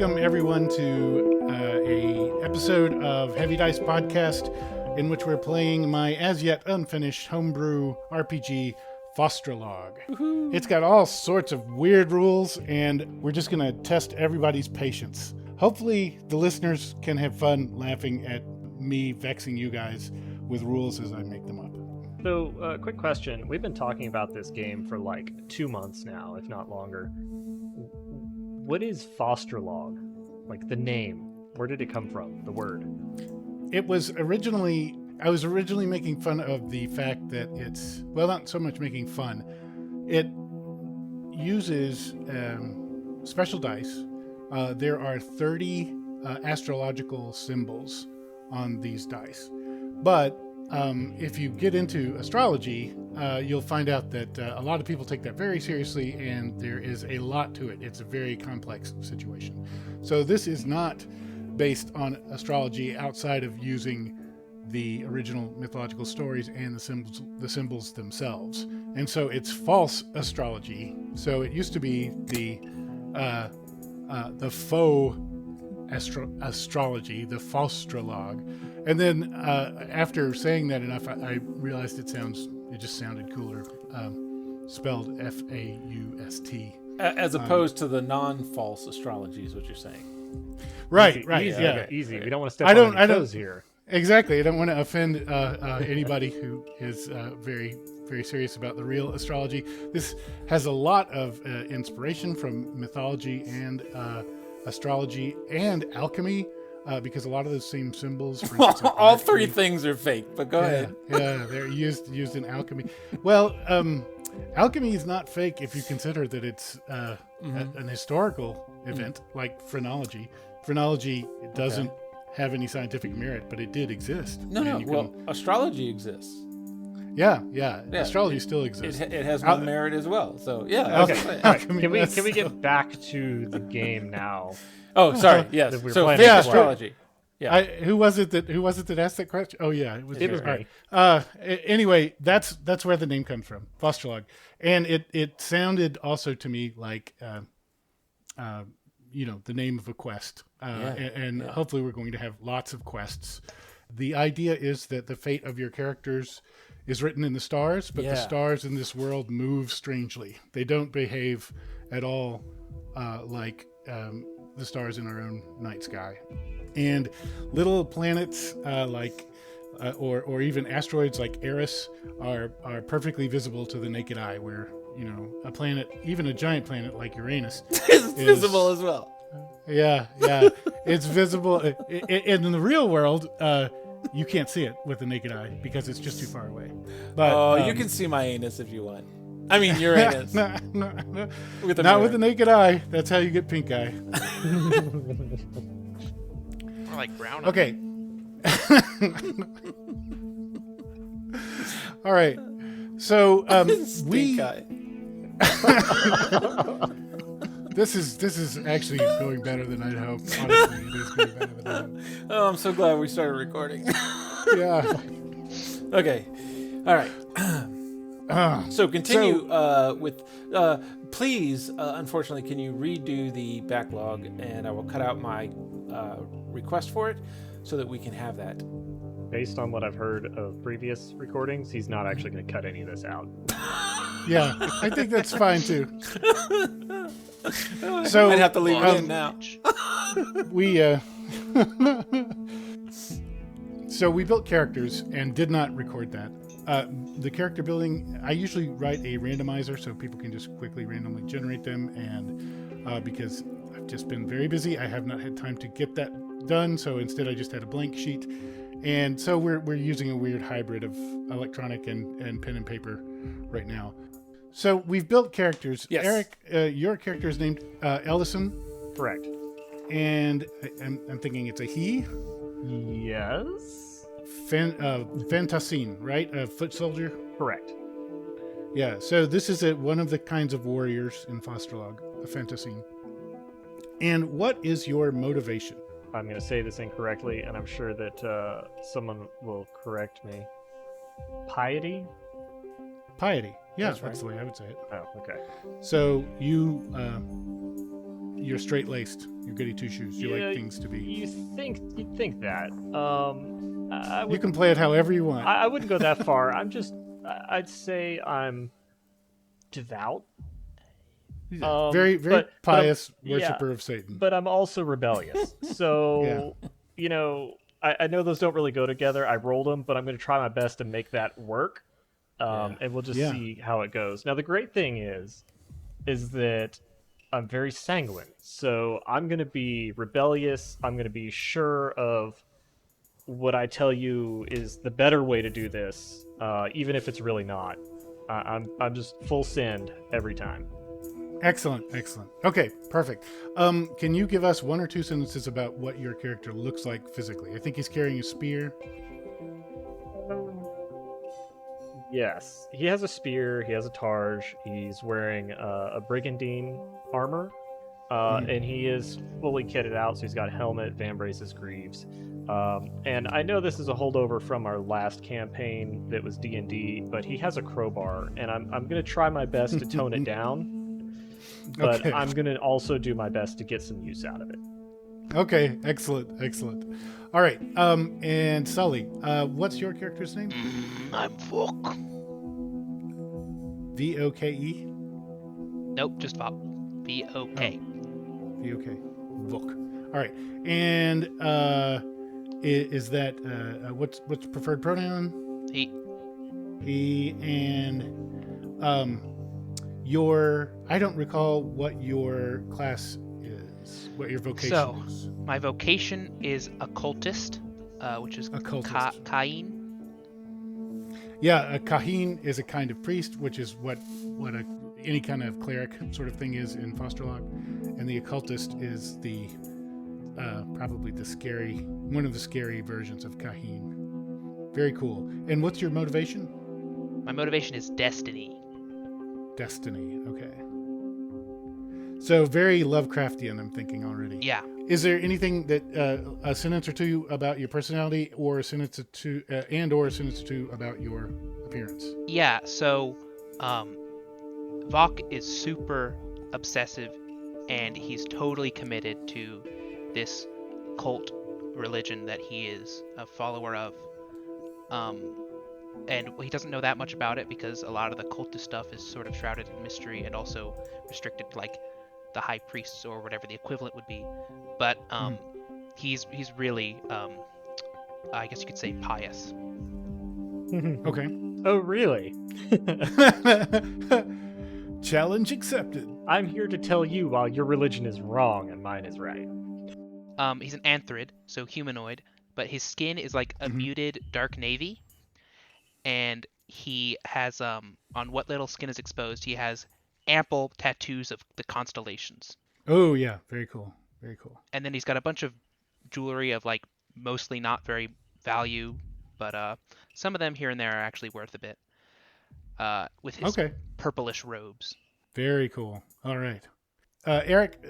welcome everyone to a episode of Heavy Dice Podcast, in which we're playing my as yet unfinished homebrew RPG, Faustrolog. Woohoo. It's got all sorts of weird rules, and we're just going to test everybody's patience. Hopefully, the listeners can have fun laughing at me vexing you guys with rules as I make them up. So, quick question. We've been talking about this game for like 2 months now, if not longer. What is Faustrolog? Like the name. Where did it come from? The word. I was originally making fun of the fact that it's, well, not so much making fun. It uses special dice. There are 30 astrological symbols on these dice. But if you get into astrology, you'll find out that a lot of people take that very seriously, and there is a lot to it. It's a very complex situation. So this is not based on astrology outside of using the original mythological stories and the symbols themselves. And so it's false astrology. So it used to be the faux astrology, the Faustrolog. And then after saying that enough, I realized it just sounded cooler, spelled F-A-U-S-T. As opposed to the non-false astrology is what you're saying. Right, Easy, right. Easy, Yeah. easy. We don't want to step on any toes here. Exactly. I don't want to offend anybody who is very, very serious about the real astrology. This has a lot of inspiration from mythology and astrology and alchemy, because a lot of those same symbols. For instance, all three things are fake, but go ahead. Yeah, they're used in alchemy. Well, alchemy is not fake if you consider that it's an historical event like phrenology. Phrenology doesn't have any scientific merit, but it did exist. No. Astrology exists. Yeah. Astrology still exists. It has no merit as well. So yeah. Okay. All right. Can we get back to the game now? Oh, sorry. Yes. So fake astrology. Yeah. Who was it that asked that question? Oh yeah, it was me. Anyway, that's where the name comes from, Faustrolog, and it sounded also to me like the name of a quest, and hopefully we're going to have lots of quests. The idea is that the fate of your characters is written in the stars, but the stars in this world move strangely. They don't behave at all like the stars in our own night sky. And little planets or even asteroids like Eris are perfectly visible to the naked eye, where a planet, even a giant planet like Uranus, is visible as well. Yeah, it's visible. In the real world, you can't see it with the naked eye because it's just too far away. But you can see my anus if you want. I mean, Uranus. Not with the naked eye. That's how you get pink eye. More like brown. Okay. All right. So Pink eye. This is actually going better than I'd hoped. Honestly, it is going better than I'd hoped. Oh, I'm so glad we started recording. Yeah. Okay. All right. So continue with. Please, unfortunately, can you redo the backlog, and I will cut out my request for it so that we can have that. Based on what I've heard of previous recordings, he's not actually going to cut any of this out. Yeah, I think that's fine too. So I'd have to leave it in now. So we built characters and did not record that. The character building, I usually write a randomizer so people can just quickly randomly generate them, and because I've just been very busy, I have not had time to get that done, so instead I just had a blank sheet. And so we're using a weird hybrid of electronic and pen and paper right now. So we've built characters. Yes. Eric, your character is named Ellison. Correct. And I'm thinking it's a he. Yes. Fantassin, right? A foot soldier. Correct. Yeah. So this is one of the kinds of warriors in Faustrolog, a Fantassin. And what is your motivation? I'm going to say this incorrectly, and I'm sure that someone will correct me. Piety? Piety. Yeah, that's the way I would say it. Oh, okay. So you you're straight laced. You're goody two shoes. You Yeah, like things to be. You'd think that. I You would. can play it however you want. I wouldn't go that far. I'd say I'm devout. Very but pious I'm- worshiper yeah, of Satan. but I'm also rebellious. So, I know those don't really go together. I rolled them, but I'm going to try my best to make that work. And we'll just see how it goes. Now, the great thing is that I'm very sanguine. So I'm going to be rebellious. I'm going to be sure of what I tell you is the better way to do this, even if it's really not. I'm just full send every time. Excellent. Okay, perfect. Can you give us one or two sentences about what your character looks like physically? I think he's carrying a spear. Yes, he has a spear. He has a targe. He's wearing a brigandine armor, and he is fully kitted out. So he's got helmet, vambraces, greaves. And I know this is a holdover from our last campaign that was D&D, but he has a crowbar, and I'm going to try my best to tone it down. But Okay. I'm going to also do my best to get some use out of it. Okay, excellent. All right, and Sully, what's your character's name? I'm Vok. V-O-K-E? Nope, just Vok. V-O-K. V-O-K. Vok. All right, and is that, what's preferred pronoun? He. He, and I don't recall what your class is, what your vocation is. My vocation is occultist, which is Occultist. Kain. Yeah, a Kahin is a kind of priest, which is what any kind of cleric sort of thing is in Faustrolog, and the occultist is the probably one of the scary versions of Kahin. Very cool. And what's your motivation? My motivation is destiny. Destiny. Okay. So very Lovecraftian, I'm thinking already. Yeah. Is there anything that a sentence or two about your personality, or a sentence or two, or a sentence or two about your appearance? Yeah, so Vok is super obsessive, and he's totally committed to this cult religion that he is a follower of. And he doesn't know that much about it because a lot of the cultist stuff is sort of shrouded in mystery and also restricted to like the high priests or whatever the equivalent would be. But he's really I guess you could say pious. Okay. Oh, really? Challenge accepted. I'm here to tell you why your religion is wrong and mine is right. He's an anthrid, so humanoid, but his skin is like a muted dark navy. And he has, on what little skin is exposed, he has ample tattoos of the constellations. Oh, yeah. Very cool. And then he's got a bunch of jewelry of, like, mostly not very value, but some of them here and there are actually worth a bit. With his purplish robes. Very cool. All right. Eric,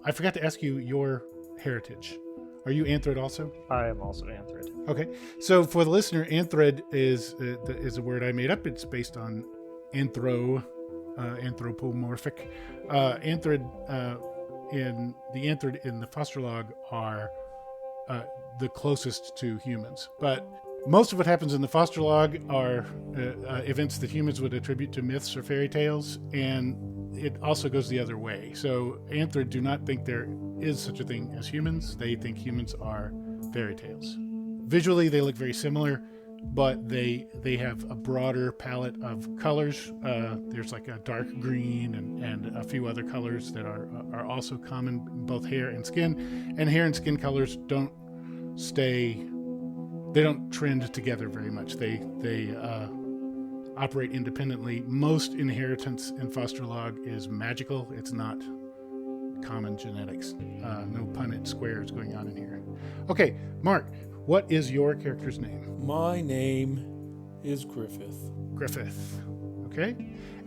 I forgot to ask you your heritage. Are you Anthrid also? I am also Anthrid. Okay. So for the listener, Anthrid is a word I made up. It's based on anthropomorphic. Anthrid in the Faustrolog are the closest to humans. But most of what happens in the Faustrolog are events that humans would attribute to myths or fairy tales, and it also goes the other way. So Anthrid do not think there is such a thing as humans. They think humans are fairy tales. Visually, they look very similar, but they have a broader palette of colors. There's like a dark green and a few other colors that are also common in both hair and skin. And hair and skin colors don't trend together very much. They operate independently. Most inheritance in Faustrolog is magical. It's not common genetics. No Punnett squares going on in here. Okay, Mark, what is your character's name? My name is Griffith. Griffith. Okay.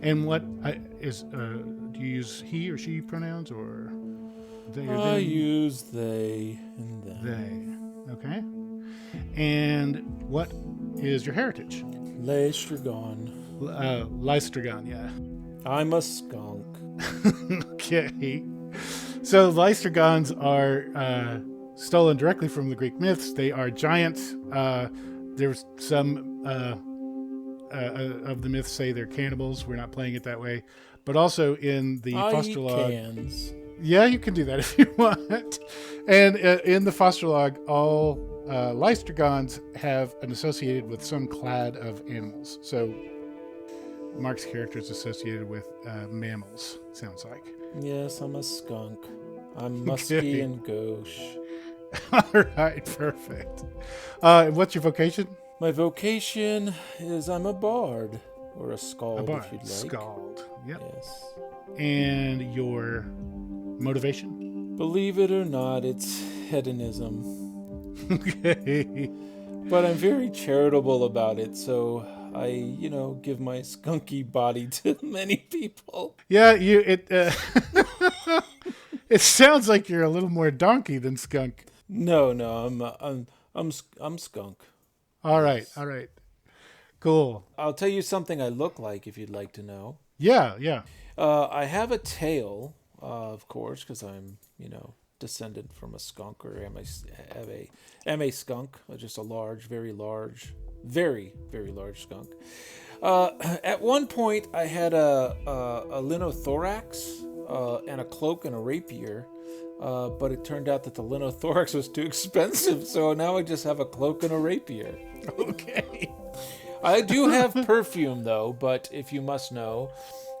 And what do you use he or she pronouns, or they or them? I use they and them. They. Okay. And what is your heritage? Leistragon. Lystragon, yeah. I'm a skunk. Okay. So Leistergons are stolen directly from the Greek myths. They are giants. There's some of the myths say they're cannibals. We're not playing it that way. But also in the Faustrolog... cans. Yeah, you can do that if you want. And in the Faustrolog, all Leistergons have an associated with some clad of animals. So Mark's character is associated with mammals, sounds like. Yes, I'm a skunk. I'm musky and gauche. All right, perfect. What's your vocation? My vocation is I'm a bard, or a skald, A bard. if you'd like. Scald. Yep. Yes. And your motivation? Believe it or not, it's hedonism. Okay. But I'm very charitable about it, so I, give my skunky body to many people. Yeah, it sounds like you're a little more donkey than skunk. No, I'm skunk. All right. Cool. I'll tell you something I look like if you'd like to know. Yeah. I have a tail, of course, because I'm, descended from a skunk, or am a skunk, just a large, very large, very, very large skunk. At one point, I had a linothorax and a cloak and a rapier, but it turned out that the linothorax was too expensive, so now I just have a cloak and a rapier. Okay. I do have perfume, though, but if you must know,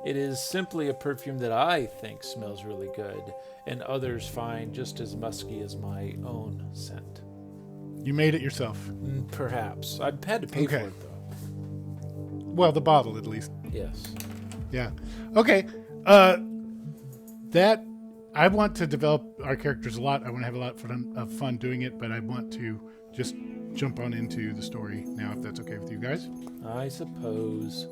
it is simply a perfume that I think smells really good, and others find just as musky as my own scent. You made it yourself. Perhaps. I've had to pay for it, though. Well, the bottle, at least. Yes. Yeah. Okay. That I want to develop our characters a lot. I want to have a lot of fun doing it, but I want to just jump on into the story now, if that's okay with you guys. I suppose.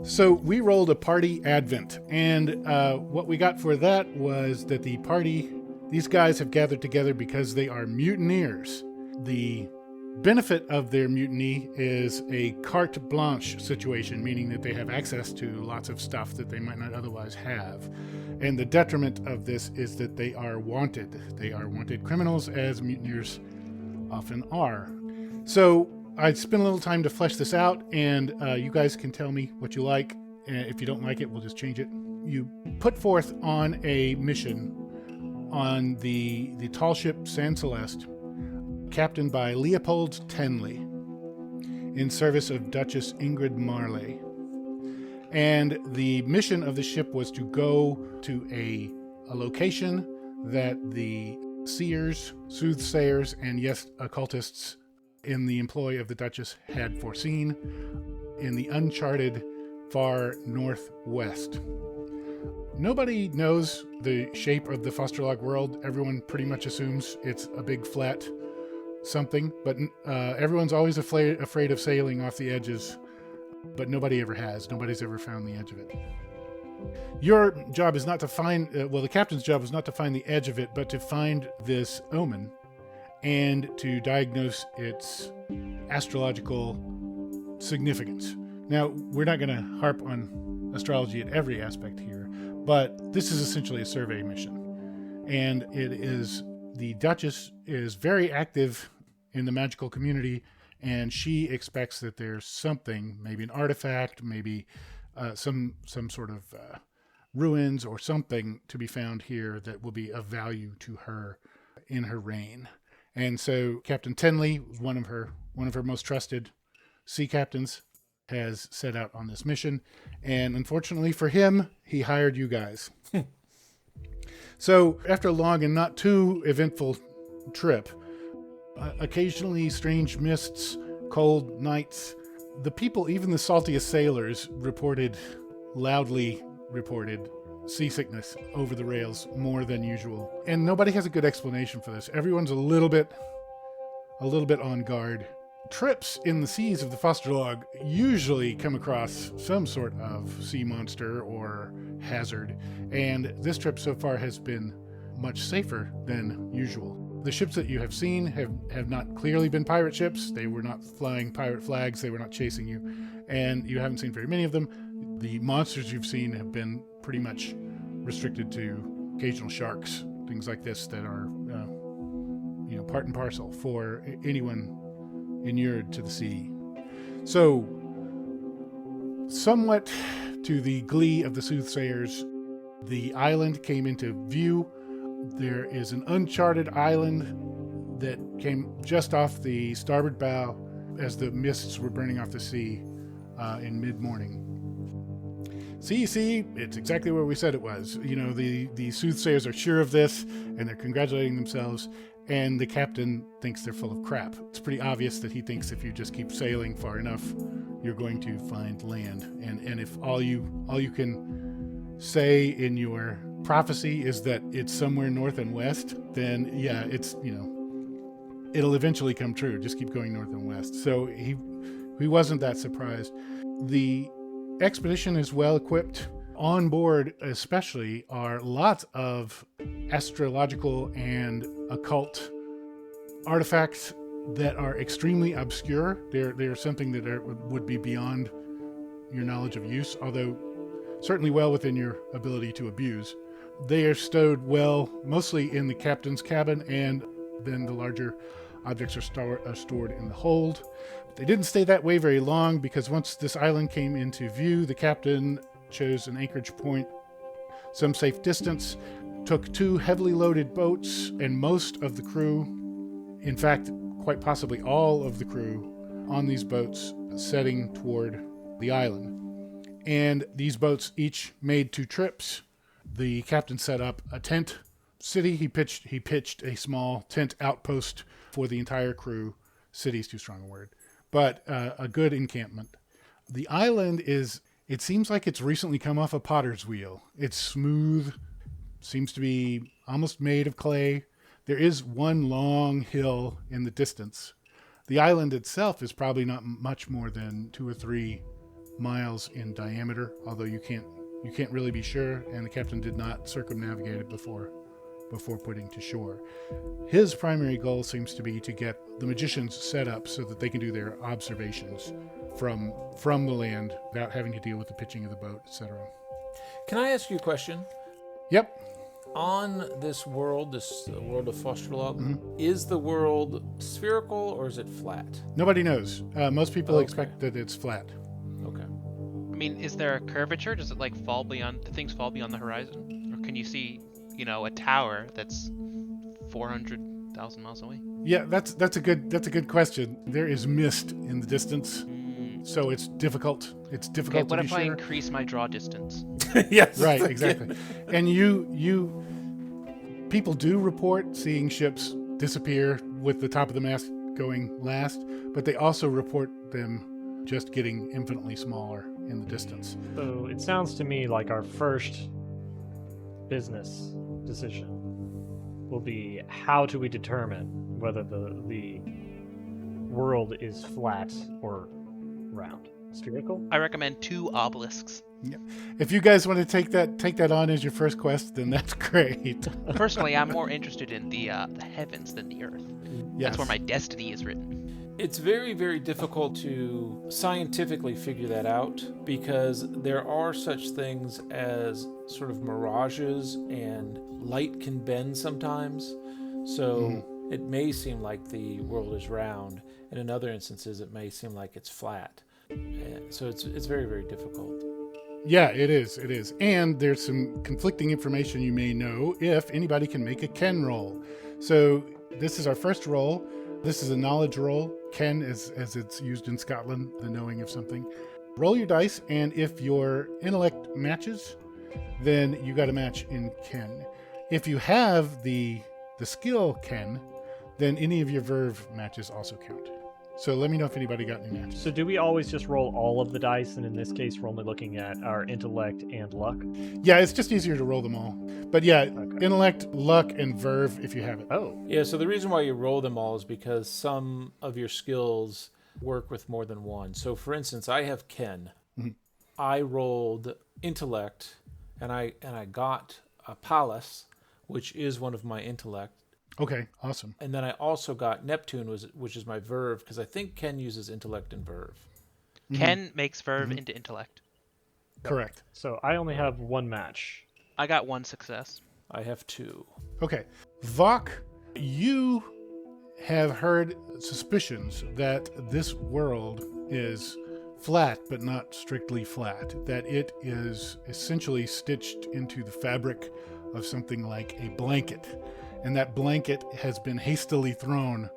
So we rolled a party advent, and what we got for that was that the party, these guys have gathered together because they are mutineers. The benefit of their mutiny is a carte blanche situation, meaning that they have access to lots of stuff that they might not otherwise have. And the detriment of this is that they are wanted. They are wanted criminals, as mutineers often are. So I spent a little time to flesh this out, and you guys can tell me what you like. And if you don't like it, we'll just change it. You put forth on a mission on the tall ship San Celeste, captained by Leopold Tenley, in service of Duchess Ingrid Marley. And the mission of the ship was to go to a location that the seers, soothsayers, and yes, occultists in the employ of the Duchess had foreseen in the uncharted far northwest. Nobody knows the shape of the Faustrolog world. Everyone pretty much assumes it's a big flat something, but everyone's always afraid of sailing off the edges, but nobody ever has. Nobody's ever found the edge of it. Your job is not to find, the captain's job is not to find the edge of it, but to find this omen and to diagnose its astrological significance. Now, we're not going to harp on astrology at every aspect here, but this is essentially a survey mission. And the Duchess is very active in the magical community, and she expects that there's something, maybe an artifact, maybe some sort of ruins or something to be found here that will be of value to her in her reign. And so Captain Tenley, one of her most trusted sea captains, has set out on this mission. And unfortunately for him, he hired you guys. So after a long and not too eventful trip, occasionally strange mists, cold nights, the people, even the saltiest sailors, loudly reported seasickness over the rails more than usual. And nobody has a good explanation for this. Everyone's a little bit on guard. Trips in the seas of the Faustrolog usually come across some sort of sea monster or hazard, and this trip so far has been much safer than usual. The ships that you have seen have not clearly been pirate ships. They were not flying pirate flags. They were not chasing you, and you haven't seen very many of them. The monsters you've seen have been pretty much restricted to occasional sharks, things like this that are, part and parcel for anyone inured to the sea. So, somewhat to the glee of the soothsayers, the island came into view. There is an uncharted island that came just off the starboard bow as the mists were burning off the sea in mid-morning. See, it's exactly where we said it was. The soothsayers are sure of this, and they're congratulating themselves, and the captain thinks they're full of crap. It's pretty obvious that he thinks if you just keep sailing far enough, you're going to find land. And if all you can say in your prophecy is that it's somewhere north and west, then yeah, it's, it'll eventually come true. Just keep going north and west. So he wasn't that surprised. The expedition is well equipped. On board especially are lots of astrological and occult artifacts that are extremely obscure. They're something that would be beyond your knowledge of use, although certainly well within your ability to abuse. They are stowed well, mostly in the captain's cabin, and then the larger objects are stored in the hold. They didn't stay that way very long, because once this island came into view, the captain chose an anchorage point some safe distance, took 2 heavily loaded boats, and most of the crew, in fact, quite possibly all of the crew on these boats, setting toward the island. And these boats each made 2 trips. The captain set up a tent city. He pitched a small tent outpost for the entire crew. City's too strong a word, but a good encampment. The island it seems like it's recently come off a potter's wheel. It's smooth, seems to be almost made of clay. There is one long hill in the distance. The island itself is probably not much more than 2 or 3 miles in diameter, although you can't really be sure, and the captain did not circumnavigate it before putting to shore. His primary goal seems to be to get the magicians set up so that they can do their observations from the land without having to deal with the pitching of the boat, etc. Can I ask you a question? Yep. On this world of Faustrolog, is the world spherical or is it flat? Nobody knows. Most people expect that it's flat. Okay. I mean, is there a curvature? Does it fall beyond? Do things fall beyond the horizon, or can you see, a tower that's 400,000 miles away? Yeah, that's a good question. There is mist in the distance, so it's difficult. It's difficult to what be if sure. I increase my draw distance? Yes. Right, exactly. And people do report seeing ships disappear with the top of the mast going last, but they also report them just getting infinitely smaller in the distance. So it sounds to me like our first business decision will be, how do we determine whether the world is flat or round? Spherical? I recommend 2 obelisks. Yeah. If you guys want to take that on as your first quest, then that's great. Personally, I'm more interested in the heavens than the earth. Yes. That's where my destiny is written. It's very, very difficult to scientifically figure that out, because there are such things as sort of mirages, and light can bend sometimes. So it may seem like the world is round, and in other instances it may seem like it's flat. So it's very, very difficult. Yeah, it is. And there's some conflicting information you may know if anybody can make a Ken roll. So this is our first roll. This is a knowledge roll. Ken, as it's used in Scotland, the knowing of something. Roll your dice, and if your intellect matches, then you got a match in Ken. If you have the skill Ken, then any of your verve matches also count. So let me know if anybody got any matches. So do we always just roll all of the dice, and in this case we're only looking at our intellect and luck? Yeah, it's just easier to roll them all. But yeah, intellect, luck, and verve if you have it. Oh. Yeah, so the reason why you roll them all is because some of your skills work with more than one. So for instance, I have Ken. Mm-hmm. I rolled intellect, and I got a palace, which is one of my intellect. Okay, awesome. And then I also got Neptune, which is my verve, because I think Ken uses intellect and verve. Ken makes verve into intellect. Correct. So I only have 1 match. I got 1 success. I have 2. Okay. Vok, you have heard suspicions that this world is flat, but not strictly flat, that it is essentially stitched into the fabric of something like a blanket, and that blanket has been hastily thrown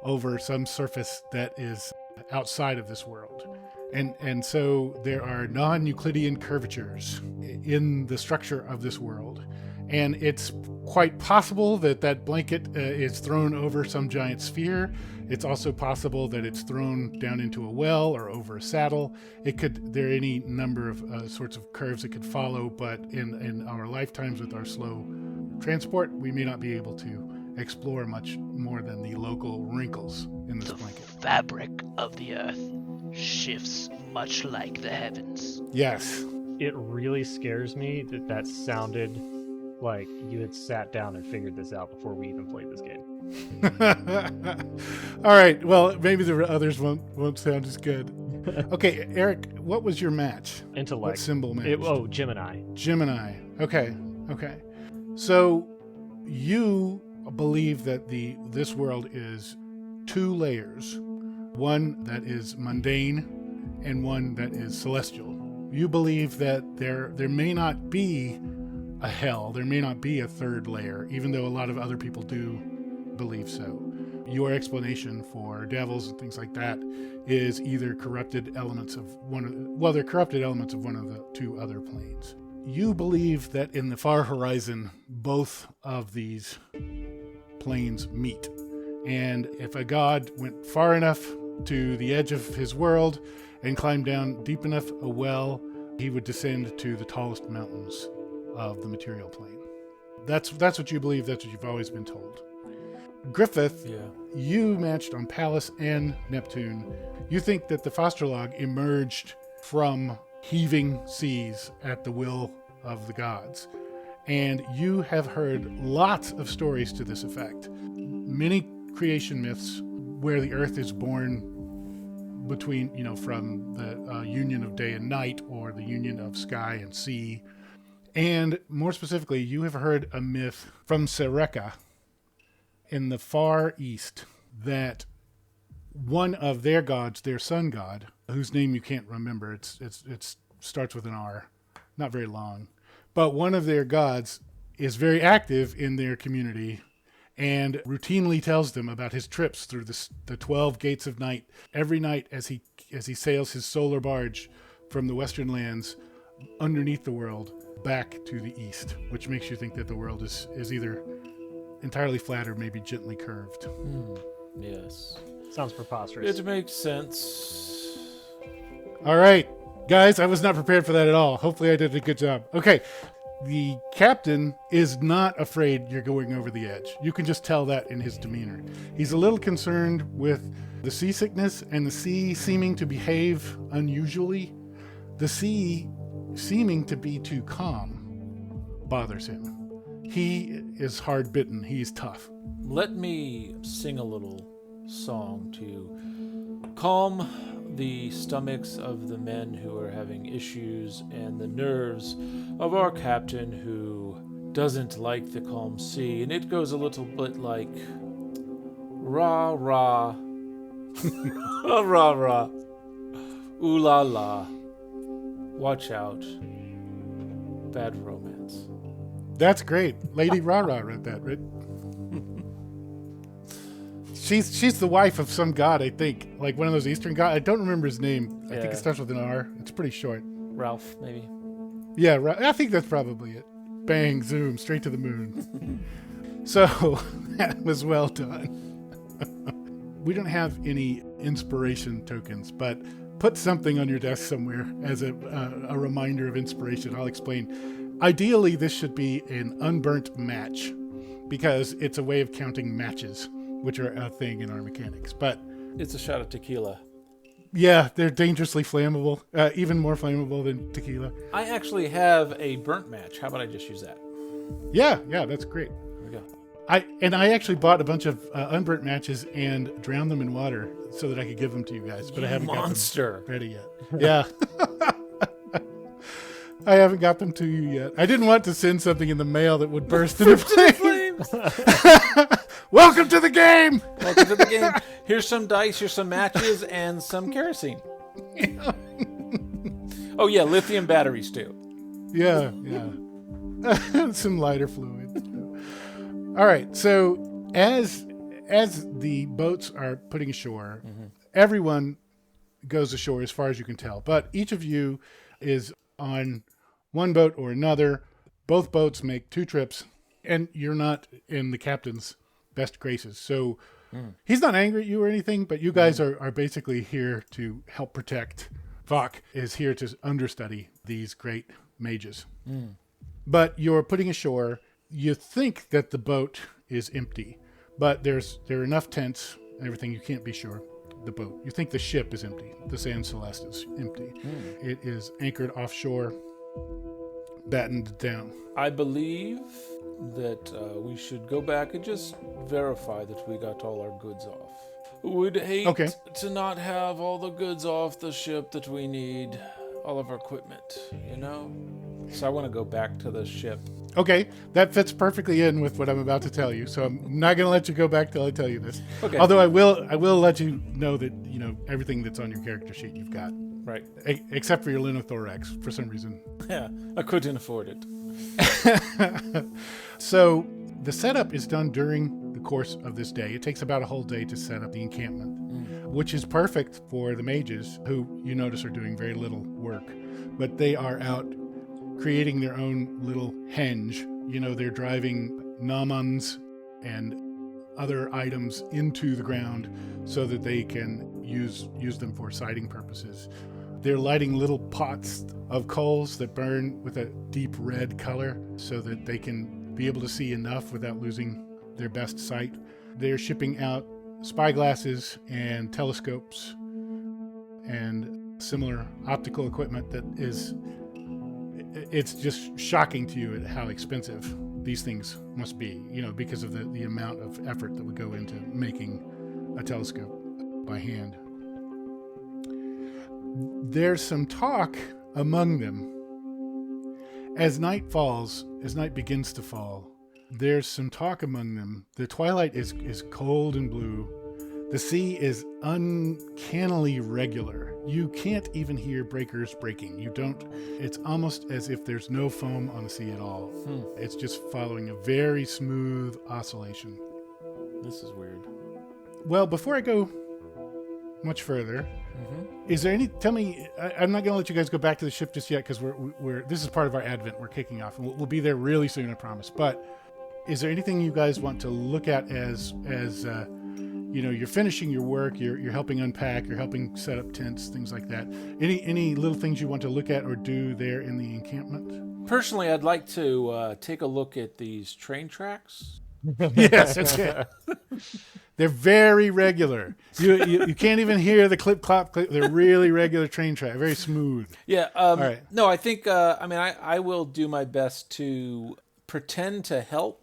over some surface that is outside of this world. And so there are non-Euclidean curvatures in the structure of this world. And it's quite possible that that blanket is thrown over some giant sphere. It's also possible that it's thrown down into a well or over a saddle. There are any number of sorts of curves it could follow, but in our lifetimes with our slow transport, we may not be able to explore much more than the local wrinkles in this blanket. The fabric of the earth shifts much like the heavens. Yes. It really scares me that sounded like you had sat down and figured this out before we even played this game. All right. Well, maybe the others won't sound as good. Okay, Eric, what was your match? Intellect. What symbol match? Gemini. Gemini. Okay. So you believe that this world is 2 layers, one that is mundane and one that is celestial. You believe that there may not be a hell, there may not be a 3rd layer, even though a lot of other people do believe so. Your explanation for devils and things like that is either corrupted elements of they're corrupted elements of one of the 2 other planes. You believe that in the far horizon, both of these planes meet. And if a god went far enough to the edge of his world and climbed down deep enough a well, he would descend to the tallest mountains of the material plane. That's what you believe. That's what you've always been told. Griffith, you matched on Pallas and Neptune. You think that the Faustrolog emerged from heaving seas at the will of the gods. And you have heard lots of stories to this effect. Many creation myths where the earth is born between, from the union of day and night, or the union of sky and sea. And more specifically, you have heard a myth from Sereka in the far east that one of their gods, their sun god, whose name you can't remember, it starts with an R, not very long, but one of their gods is very active in their community and routinely tells them about his trips through the 12 gates of night every night as he sails his solar barge from the western lands underneath the world back to the east, which makes you think that the world is either entirely flat or maybe gently curved. Yes. Sounds preposterous. It makes sense. All right, guys, I was not prepared for that at all. Hopefully I did a good job. Okay, the captain is not afraid you're going over the edge. You can just tell that in his demeanor. He's a little concerned with the seasickness and the sea seeming to behave unusually. The sea seeming to be too calm bothers him. He is hard bitten. He's tough. Let me sing a little song to calm the stomachs of the men who are having issues and the nerves of our captain who doesn't like the calm sea. And it goes a little bit like rah rah rah rah ooh la la, watch out, bad romance. That's great. Lady Rara wrote that, right? She's the wife of some god, I think. Like one of those Eastern gods. I don't remember his name. I think it starts with an R. It's pretty short. Ralph, maybe. Yeah, I think that's probably it. Bang, zoom, straight to the moon. So, that was well done. We don't have any inspiration tokens, but put something on your desk somewhere as a reminder of inspiration. I'll explain. Ideally, this should be an unburnt match because it's a way of counting matches, which are a thing in our mechanics. But it's a shot of tequila. Yeah, they're dangerously flammable, even more flammable than tequila. I actually have a burnt match. How about I just use that? Yeah, that's great. There we go. I actually bought a bunch of unburnt matches and drowned them in water so that I could give them to you guys, but I haven't got them ready yet. Yeah. I haven't got them to you yet. I didn't want to send something in the mail that would burst into flames. Welcome to the game. Welcome to the game. Here's some dice, here's some matches, and some kerosene. Oh yeah, lithium batteries too. Yeah. Some lighter fluid. All right. So as the boats are putting ashore, everyone goes ashore as far as you can tell. But each of you is on one boat or another. Both boats make 2 trips, and you're not in the captain's best graces. So he's not angry at you or anything, but you guys are basically here to help protect. Vok is here to understudy these great mages. But you're putting ashore. You think that the boat is empty, but there are enough tents and everything. You can't be sure. The boat. You think the ship is empty. The San Celeste is empty. It is anchored offshore, battened down. I believe that we should go back and just verify that we got all our goods off. Would hate to not have all the goods off the ship that we need, all of our equipment, you know? So I want to go back to the ship. Okay, that fits perfectly in with what I'm about to tell you. So I'm not going to let you go back till I tell you this. Okay. Although I will let you know that, you know, everything that's on your character sheet you've got. Right. Except for your linothorax, for some reason. Yeah, I couldn't afford it. So the setup is done during the course of this day. It takes about a whole day to set up the encampment, which is perfect for the mages, who you notice are doing very little work. But they are out creating their own little henge. You know, they're driving namans and other items into the ground so that they can use them for sighting purposes. They're lighting little pots of coals that burn with a deep red color so that they can be able to see enough without losing their best sight. They're shipping out spyglasses and telescopes and similar optical equipment that is, it's just shocking to you at how expensive these things must be, you know, because of the amount of effort that would go into making a telescope by hand. There's some talk among them. As night begins to fall, there's some talk among them. The twilight is cold and blue. The sea is uncannily regular. You can't even hear breakers breaking. It's almost as if there's no foam on the sea at all. It's just following a very smooth oscillation. This is weird. Well, before I go much further, is there tell me, I'm not going to let you guys go back to the ship just yet, because this is part of our advent. We're kicking off, and we'll be there really soon, I promise. But is there anything you guys want to look at as you know, you're finishing your work, you're helping unpack, you're helping set up tents, things like that. Any little things you want to look at or do there in the encampment? Personally, I'd like to take a look at these train tracks. Yes, that's it. They're very regular. You can't even hear the clip clop clip. They're really regular train track, very smooth. Yeah. All right. No, I think I will do my best to pretend to help.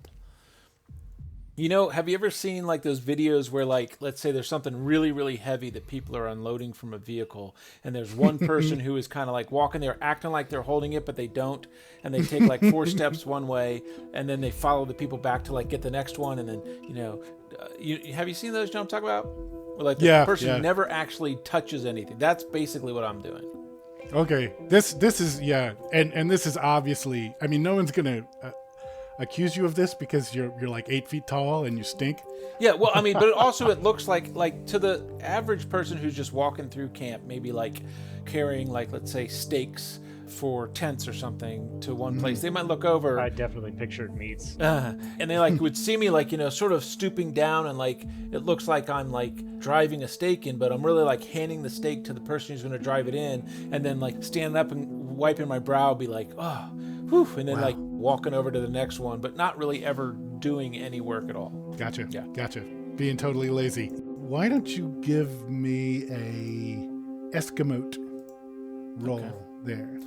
You know, have you ever seen like those videos where, like, let's say there's something really, really heavy that people are unloading from a vehicle, and there's one person who is kind of like walking there, acting like they're holding it, but they don't, and they take like 4 steps one way, and then they follow the people back to like get the next one, and then, you know, have you seen those? You know what I'm talking about? Where like the person never actually touches anything. That's basically what I'm doing. Okay, this is and this is obviously. I mean, no one's gonna accuse you of this because you're like 8 feet tall and you stink. Yeah, well, I mean, but it looks like to the average person who's just walking through camp, maybe like carrying like, let's say, stakes for tents or something to one place. They might look over. I definitely pictured meats. And they like would see me like, you know, sort of stooping down, and like it looks like I'm like driving a stake in, but I'm really like handing the stake to the person who's going to drive it in, and then like standing up and wiping my brow, be like, oh, whew, and then like walking over to the next one, but not really ever doing any work at all. Gotcha. Yeah. Gotcha. Being totally lazy. Why don't you give me a Eskimote roll there?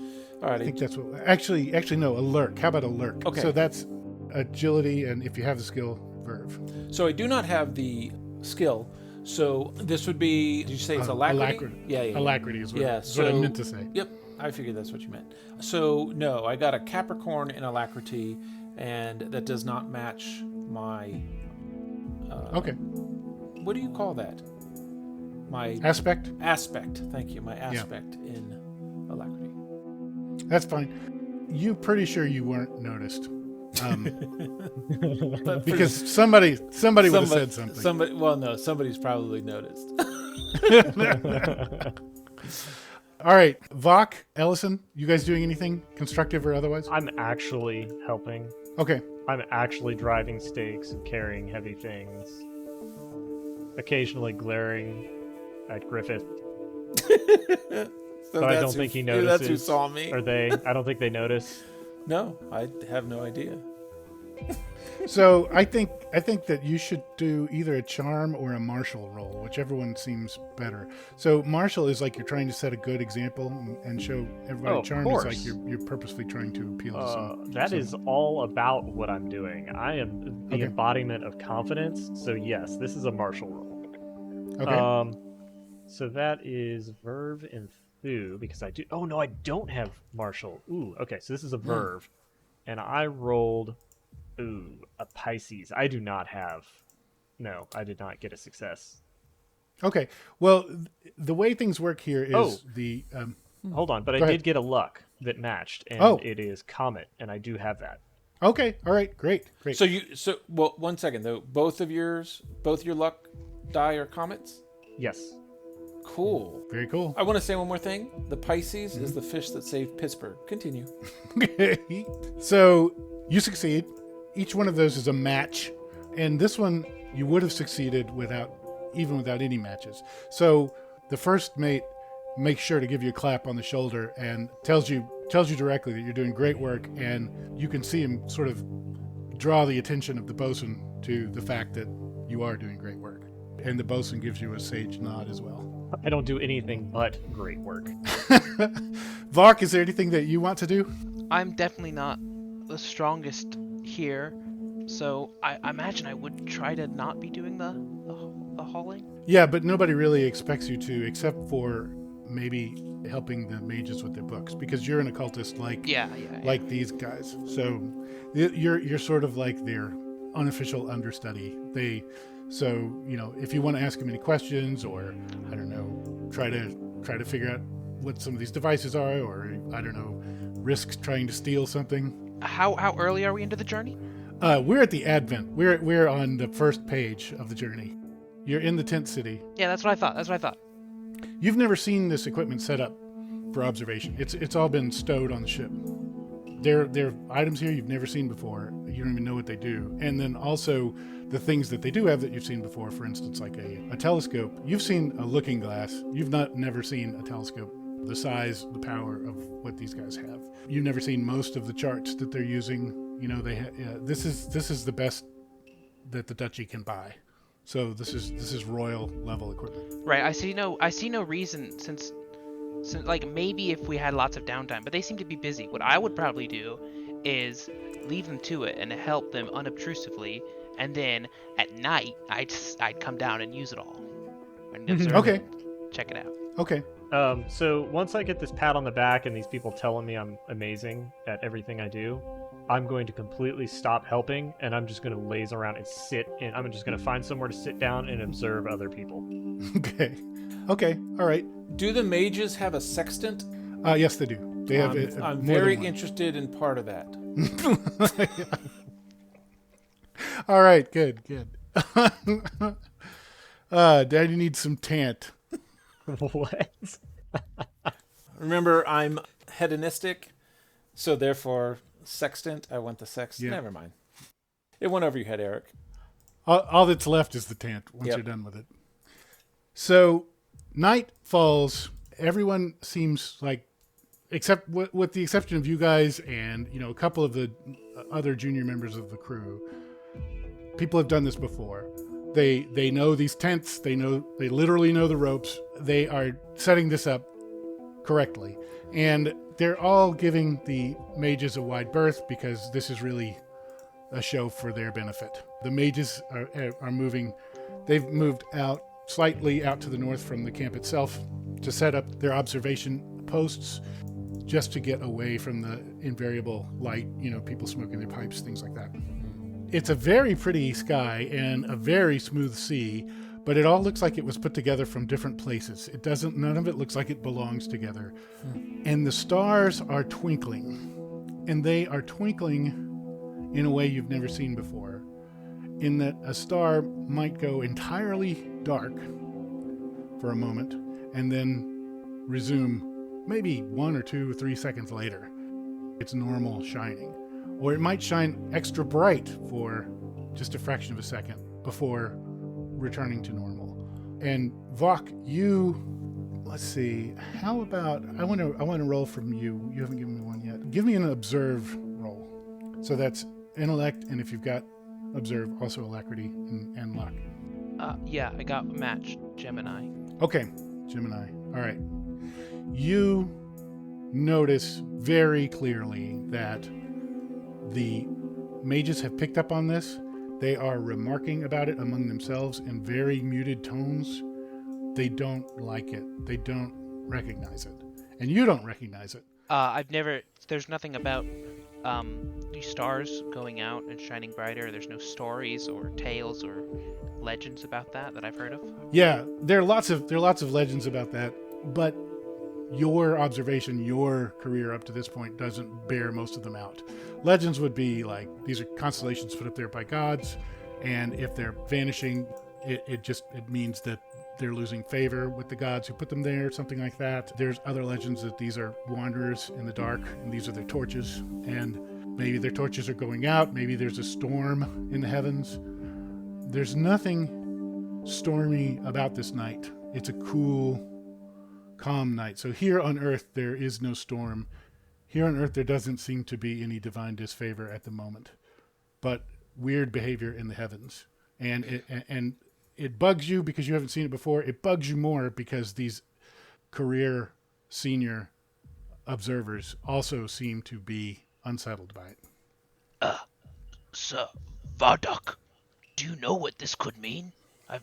All right. I think that's what. Actually, no. A lurk. How about a lurk? Okay. So that's agility, and if you have the skill, verve. So I do not have the skill. So this would be. Did you say it's alacrity? Alacrity. Yeah. Alacrity is what, Yeah, is what I meant to say. Yep. I figured that's what you meant. So no, I got a Capricorn in Alacrity, and that does not match my. Okay. What do you call that? My Aspect? aspect. Thank you. My aspect in Alacrity. That's fine. You pretty sure you weren't noticed. Because somebody would have said something. Somebody's probably noticed. All right. Vok, Ellison, you guys doing anything constructive or otherwise? I'm actually helping. Okay. I'm actually driving stakes and carrying heavy things. Occasionally glaring at Griffith. So But I don't think he notices. That's who saw me. Or they. I don't think they notice. No, I have no idea. So I think that you should do either a charm or a martial roll, whichever one seems better. So martial is like you're trying to set a good example and show everybody. Of Charm course. is like you're purposely trying to appeal to some. That is all about what I'm doing. I am the Okay. embodiment of confidence. So yes, this is a martial roll. Okay. So that is verve and thu because I do. Oh no, I don't have martial. Ooh, okay. So this is a verve, and I rolled. Ooh, a Pisces. I do not have. No, I did not get a success. Okay. Well, the way things work here is Oh. the. Hold on, but I Go ahead. did get a luck that matched, and Oh. it is Comet, and I do have that. Okay. All right. Great. So well, 1 second though. Both your luck die are comets. Yes. Cool. Very cool. I want to say one more thing. The Pisces is the fish that saved Pittsburgh. Continue. Okay. So you succeed. Each one of those is a match, and this one you would have succeeded without any matches. So the first mate makes sure to give you a clap on the shoulder and tells you directly that you're doing great work, and you can see him sort of draw the attention of the bosun to the fact that you are doing great work. And the bosun gives you a sage nod as well. I don't do anything but great work. Vark, is there anything that you want to do? I'm definitely not the strongest here, so I imagine I would try to not be doing the hauling. Yeah, but nobody really expects you to, except for maybe helping the mages with their books, because you're an occultist like these guys. So you're sort of like their unofficial understudy. So if you want to ask them any questions, or I don't know, try to figure out what some of these devices are, or I don't know, risk trying to steal something. How early are we into the journey? We're at the Advent. We're on the first page of the journey. You're in the tent city. Yeah, that's what I thought. You've never seen this equipment set up for observation. It's all been stowed on the ship. There are items here you've never seen before. You don't even know what they do. And then also the things that they do have that you've seen before, for instance, like a telescope. You've seen a looking glass. You've never seen a telescope. The size, the power of what these guys have. You've never seen most of the charts that they're using. This is the best that the duchy can buy. So this is royal level equipment. Right. I see no reason since like maybe if we had lots of downtime, but they seem to be busy. What I would probably do is leave them to it and help them unobtrusively, and then at night I'd come down and use it all. And observe Okay. it, check it out. Okay. So once I get this pat on the back and these people telling me I'm amazing at everything I do, I'm going to completely stop helping, and I'm just going to laze around and I'm just going to find somewhere to sit down and observe other people. Okay. All right. Do the mages have a sextant? Yes, they do. They have. I'm more very than one. interested in part of that. All right. Good. Daddy needs some tant. What? Remember, I'm hedonistic, so therefore sextant. I want the sext. Yeah. Never mind. It went over your head, Eric. All that's left is the tant once Yep. you're done with it. So night falls. Everyone seems like, except with the exception of you guys and a couple of the other junior members of the crew, people have done this before. They know these tents. They literally know the ropes. They are setting this up correctly, and they're all giving the mages a wide berth because this is really a show for their benefit. The mages are moving. They've moved slightly out to the north from the camp itself to set up their observation posts. just to get away from the invariable light, people smoking their pipes, things like that. It's a very pretty sky and a very smooth sea, but it all looks like it was put together from different places. None of it looks like it belongs together. And the stars are twinkling, and they are twinkling in a way you've never seen before, in that a star might go entirely dark for a moment and then resume maybe 1 or 2 or 3 seconds later. It's normal shining. Or it might shine extra bright for just a fraction of a second before returning to normal. And Vok, let's see, how about, I want to roll from you. You haven't given me one yet. Give me an observe roll. So that's intellect, and if you've got observe, also alacrity and luck. Yeah, I got match Gemini. Okay, Gemini. All right. You notice very clearly that the mages have picked up on this. They are remarking about it among themselves in very muted tones. They don't like it. They don't recognize it. And you don't recognize it. There's nothing about these stars going out and shining brighter. There's no stories or tales or legends about that I've heard of. Yeah, there are lots of legends about that, but your observation, your career up to this point doesn't bear most of them out. Legends would be like, these are constellations put up there by gods, and if they're vanishing, it means that they're losing favor with the gods who put them there, something like that. There's other legends that these are wanderers in the dark, and these are their torches, and maybe their torches are going out, maybe there's a storm in the heavens. There's nothing stormy about this night. It's a cool, calm night. So here on Earth, there is no storm. Here on Earth, there doesn't seem to be any divine disfavor at the moment, but weird behavior in the heavens. And it bugs you because you haven't seen it before. It bugs you more because these career senior observers also seem to be unsettled by it. Sir Vardok, do you know what this could mean? I've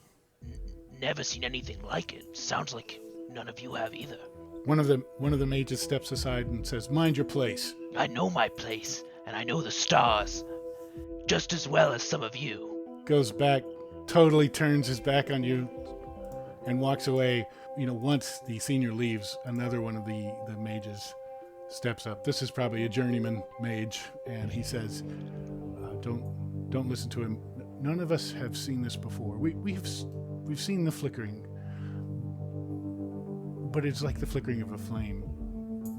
never seen anything like it. Sounds like none of you have either. One of the mages steps aside and says, "Mind your place." I know my place, and I know the stars, just as well as some of you. Goes back, totally turns his back on you, and walks away. Once the senior leaves, another one of the mages steps up. This is probably a journeyman mage, and he says, "Don't listen to him. None of us have seen this before. We've seen the flickering, but it's like the flickering of a flame.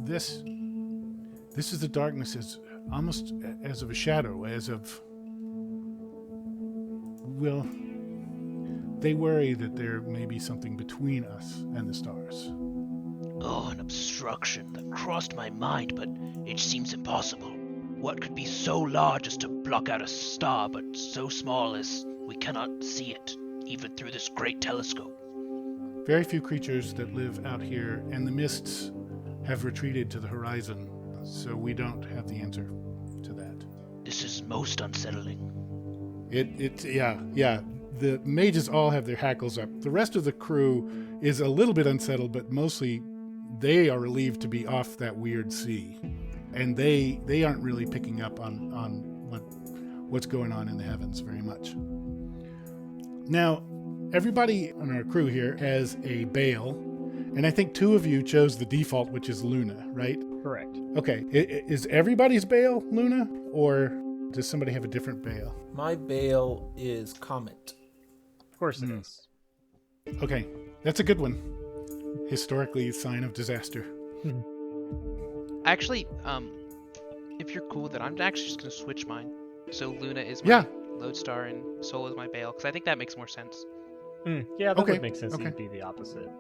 This is the darkness, as almost as of a shadow, well, they worry that there may be something between us and the stars." Oh, an obstruction that crossed my mind, but it seems impossible. What could be so large as to block out a star, but so small as we cannot see it, even through this great telescope? Very few creatures that live out here, and the mists have retreated to the horizon, so we don't have the answer to that. This is most unsettling. Yeah. The mages all have their hackles up. The rest of the crew is a little bit unsettled, but mostly they are relieved to be off that weird sea. And they aren't really picking up on what's going on in the heavens very much. Now, everybody on our crew here has a Baal, and I think 2 of you chose the default, which is Luna, right? Correct. Okay, is everybody's Baal Luna, or does somebody have a different Baal? My Baal is Comet. Of course it is. Okay, that's a good one. Historically, a sign of disaster. Actually, if you're cool with it, I'm actually just gonna switch mine. So Luna is my lodestar and Sol is my Baal, because I think that makes more sense. Yeah, that Okay, would make sense. okay. It'd be the opposite.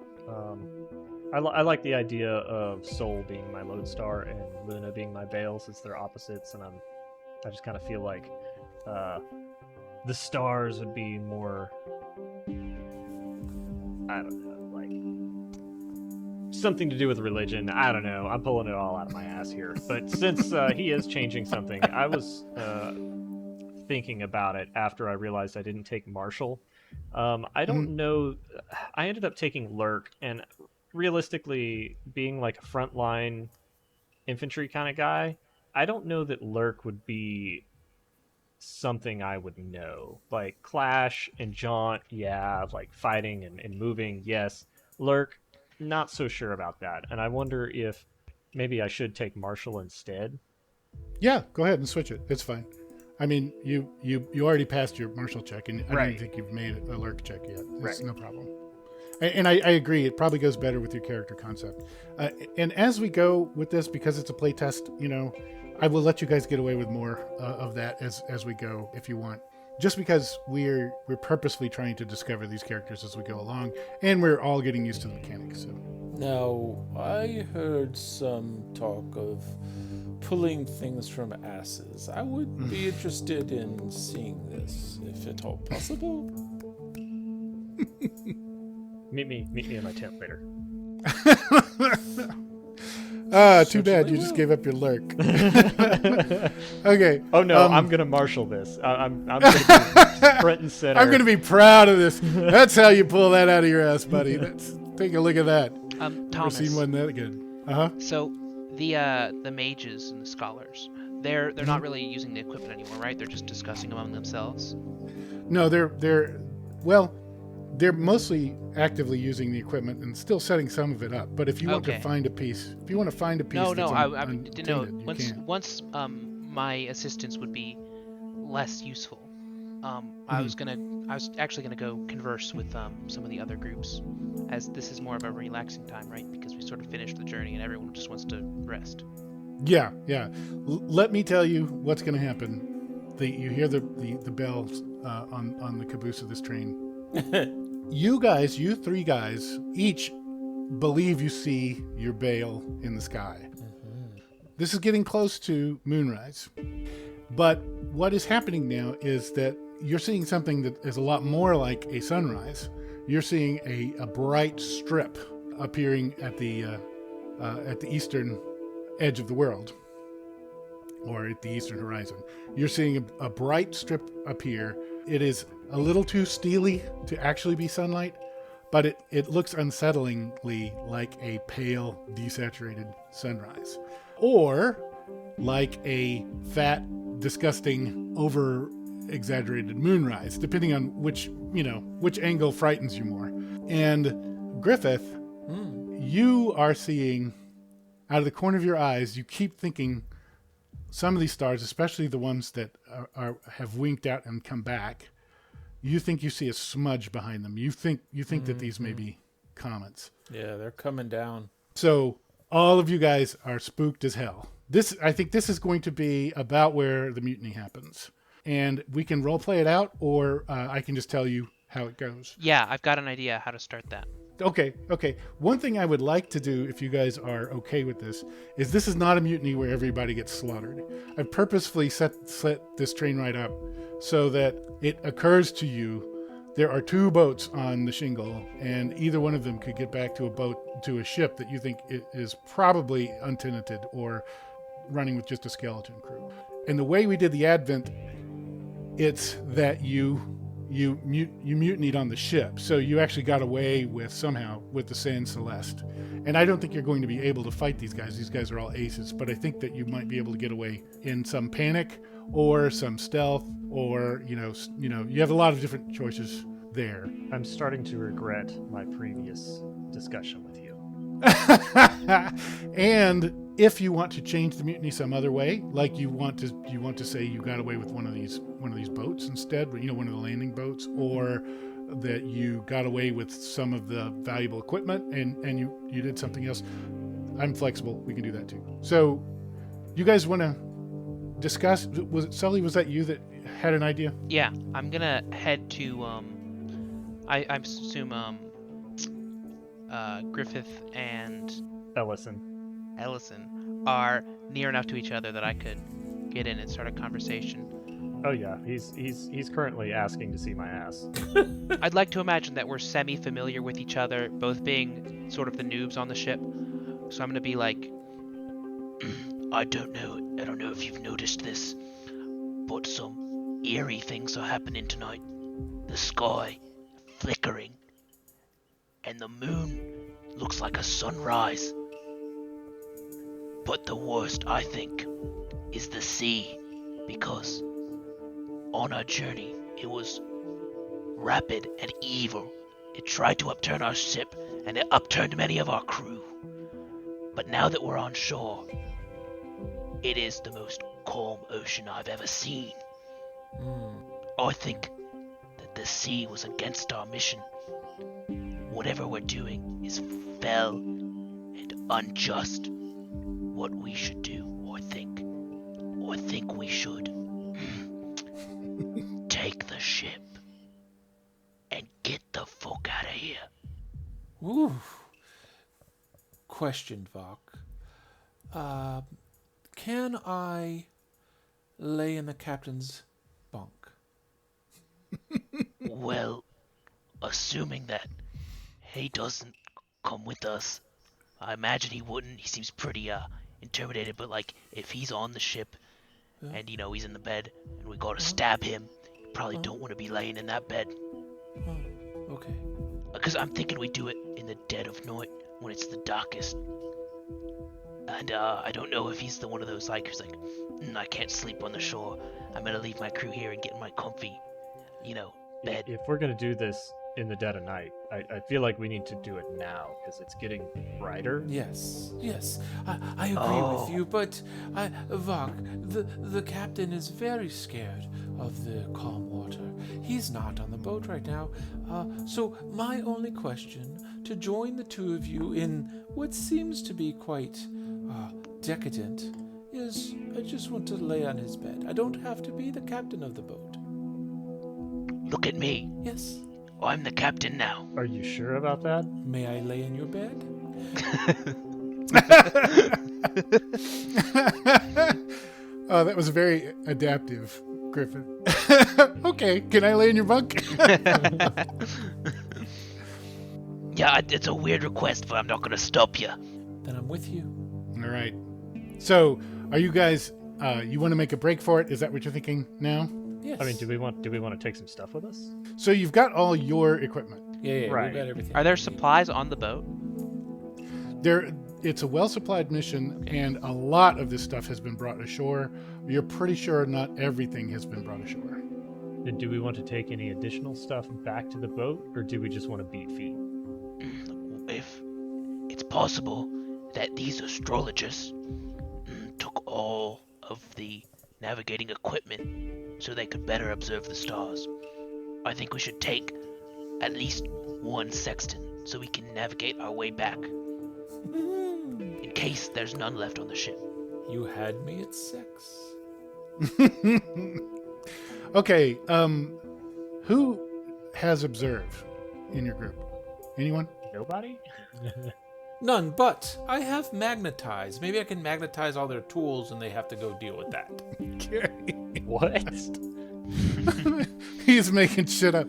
I like the idea of Sol being my lodestar and Luna being my Baal, since they're opposites, and I just kind of feel like the stars would be more, I don't know, like something to do with religion. I don't know. I'm pulling it all out of my ass here. But since he is changing something, I was thinking about it after I realized I didn't take Marshall. I don't know. I ended up taking Lurk, and realistically, being like a frontline infantry kind of guy. I don't know that lurk would be something I would know. Like clash and jaunt, yeah, like fighting and moving, yes. Lurk, not so sure about that. And I wonder if maybe I should take martial instead. Yeah, go ahead and switch it. It's fine. I mean, you already passed your martial check, and I Right. don't think you've made a lurk check yet. It's Right. no problem. And I agree. It probably goes better with your character concept. And as we go with this, because it's a play test, I will let you guys get away with more of that as we go, if you want. Just because we're purposely trying to discover these characters as we go along, and we're all getting used to the mechanics. So. Now, I heard some talk of pulling things from asses. I would be interested in seeing this, if at all possible. Meet me in my tent later. Too bad you just gave up your lurk. Okay. Oh no, I'm gonna marshal this. I'm gonna be front and center. I'm gonna be proud of this. That's how you pull that out of your ass, buddy. Take a look at that. Never Thomas. seen one that good. So the mages and the scholars, they're not really using the equipment anymore, right? They're just discussing among themselves. No, they're mostly actively using the equipment and still setting some of it up. But if you want to find a piece, No, that's I untended, didn't know. you Once can. once my assistance would be less useful. I was actually gonna go converse with some of the other groups, as this is more of a relaxing time, right? Because we sort of finished the journey and everyone just wants to rest. Yeah. Let me tell you what's going to happen. You hear the bells on the caboose of this train. You three guys, each believe you see your Baal in the sky. This is getting close to moonrise. But what is happening now is that you're seeing something that is a lot more like a sunrise. You're seeing a bright strip appearing at the eastern edge of the world, or at the eastern horizon. You're seeing a bright strip appear. It is a little too steely to actually be sunlight, but it looks unsettlingly like a pale, desaturated sunrise. Or like a fat, disgusting, over-exaggerated moonrise, depending on which angle frightens you more. And Griffith, you are seeing, out of the corner of your eyes, you keep thinking some of these stars, especially the ones that have winked out and come back, you think you see a smudge behind them. You think that these may be comets. Yeah, they're coming down. So all of you guys are spooked as hell. I think this is going to be about where the mutiny happens. And we can role play it out, or I can just tell you how it goes. Yeah, I've got an idea how to start that. Okay. One thing I would like to do, if you guys are okay with this is not a mutiny where everybody gets slaughtered. I've purposefully set this train right up so that it occurs to you there are two boats on the shingle, and either one of them could get back to a ship that you think is probably untenanted or running with just a skeleton crew. And the way we did the advent, it's that you mutinied on the ship, so you actually got away with the San Celeste. And I don't think you're going to be able to fight these guys. These guys are all aces, but I think that you might be able to get away in some panic or some stealth, or you have a lot of different choices there. I'm starting to regret my previous discussion with you. And if you want to change the mutiny some other way, like you want to say you got away with one of these boats instead, one of the landing boats, or that you got away with some of the valuable equipment and you did something else, I'm flexible. We can do that too. So you guys want to discuss? Was it Sully? Was that you that had an idea? Yeah, I'm gonna head to I assume Griffith and Ellison are near enough to each other that I could get in and start a conversation. Oh yeah, he's currently asking to see my ass. I'd like to imagine that we're semi-familiar with each other, both being sort of the noobs on the ship. So I'm gonna be like, I don't know if you've noticed this, but some eerie things are happening tonight. The sky flickering, and the moon looks like a sunrise. But the worst, I think, is the sea, because on our journey, it was rapid and evil. It tried to upturn our ship, and it upturned many of our crew. But now that we're on shore, it is the most calm ocean I've ever seen. I think that the sea was against our mission. Whatever we're doing is fell and unjust. What we should do, I think we should take the ship and get the fuck out of here. Ooh. Question, Vok. Can I lay in the captain's bunk? Well, assuming that he doesn't come with us, I imagine he wouldn't. He seems pretty intimidated, but like if he's on the ship and he's in the bed and we gotta stab him, you probably don't want to be laying in that bed. Oh, okay. Because I'm thinking we do it in the dead of night when it's the darkest. And I don't know if he's the one of those who's like, I can't sleep on the shore. I'm gonna leave my crew here and get in my comfy, bed. If we're gonna do this in the dead of night, I feel like we need to do it now because it's getting brighter. Yes, I agree with you, but Vok, the captain is very scared of the calm water. He's not on the boat right now. So my only question, to join the two of you in what seems to be quite decadent, is I just want to lay on his bed. I don't have to be the captain of the boat. Look at me. Yes. I'm the captain now. Are you sure about that? May I lay in your bed? Oh, that was very adaptive, Griffin. Okay, can I lay in your bunk? Yeah, it's a weird request, but I'm not gonna stop you. Then I'm with you. All right. So, are you guys? You want to make a break for it? Is that what you're thinking now? Yes. I mean, do we want to take some stuff with us? So you've got all your equipment. Yeah, Right. we've got everything. Are there supplies on the boat? It's a well-supplied mission, and a lot of this stuff has been brought ashore. You're pretty sure not everything has been brought ashore. And do we want to take any additional stuff back to the boat, or do we just want to beat feet? If it's possible that these astrologers took all of the navigating equipment so they could better observe the stars, I think we should take at least one sextant so we can navigate our way back, in case there's none left on the ship. You had me at sex. Okay, who has observed in your group? Anyone? Nobody? None, but I have magnetize. Maybe I can magnetize all their tools and they have to go deal with that. What? He's making shit up.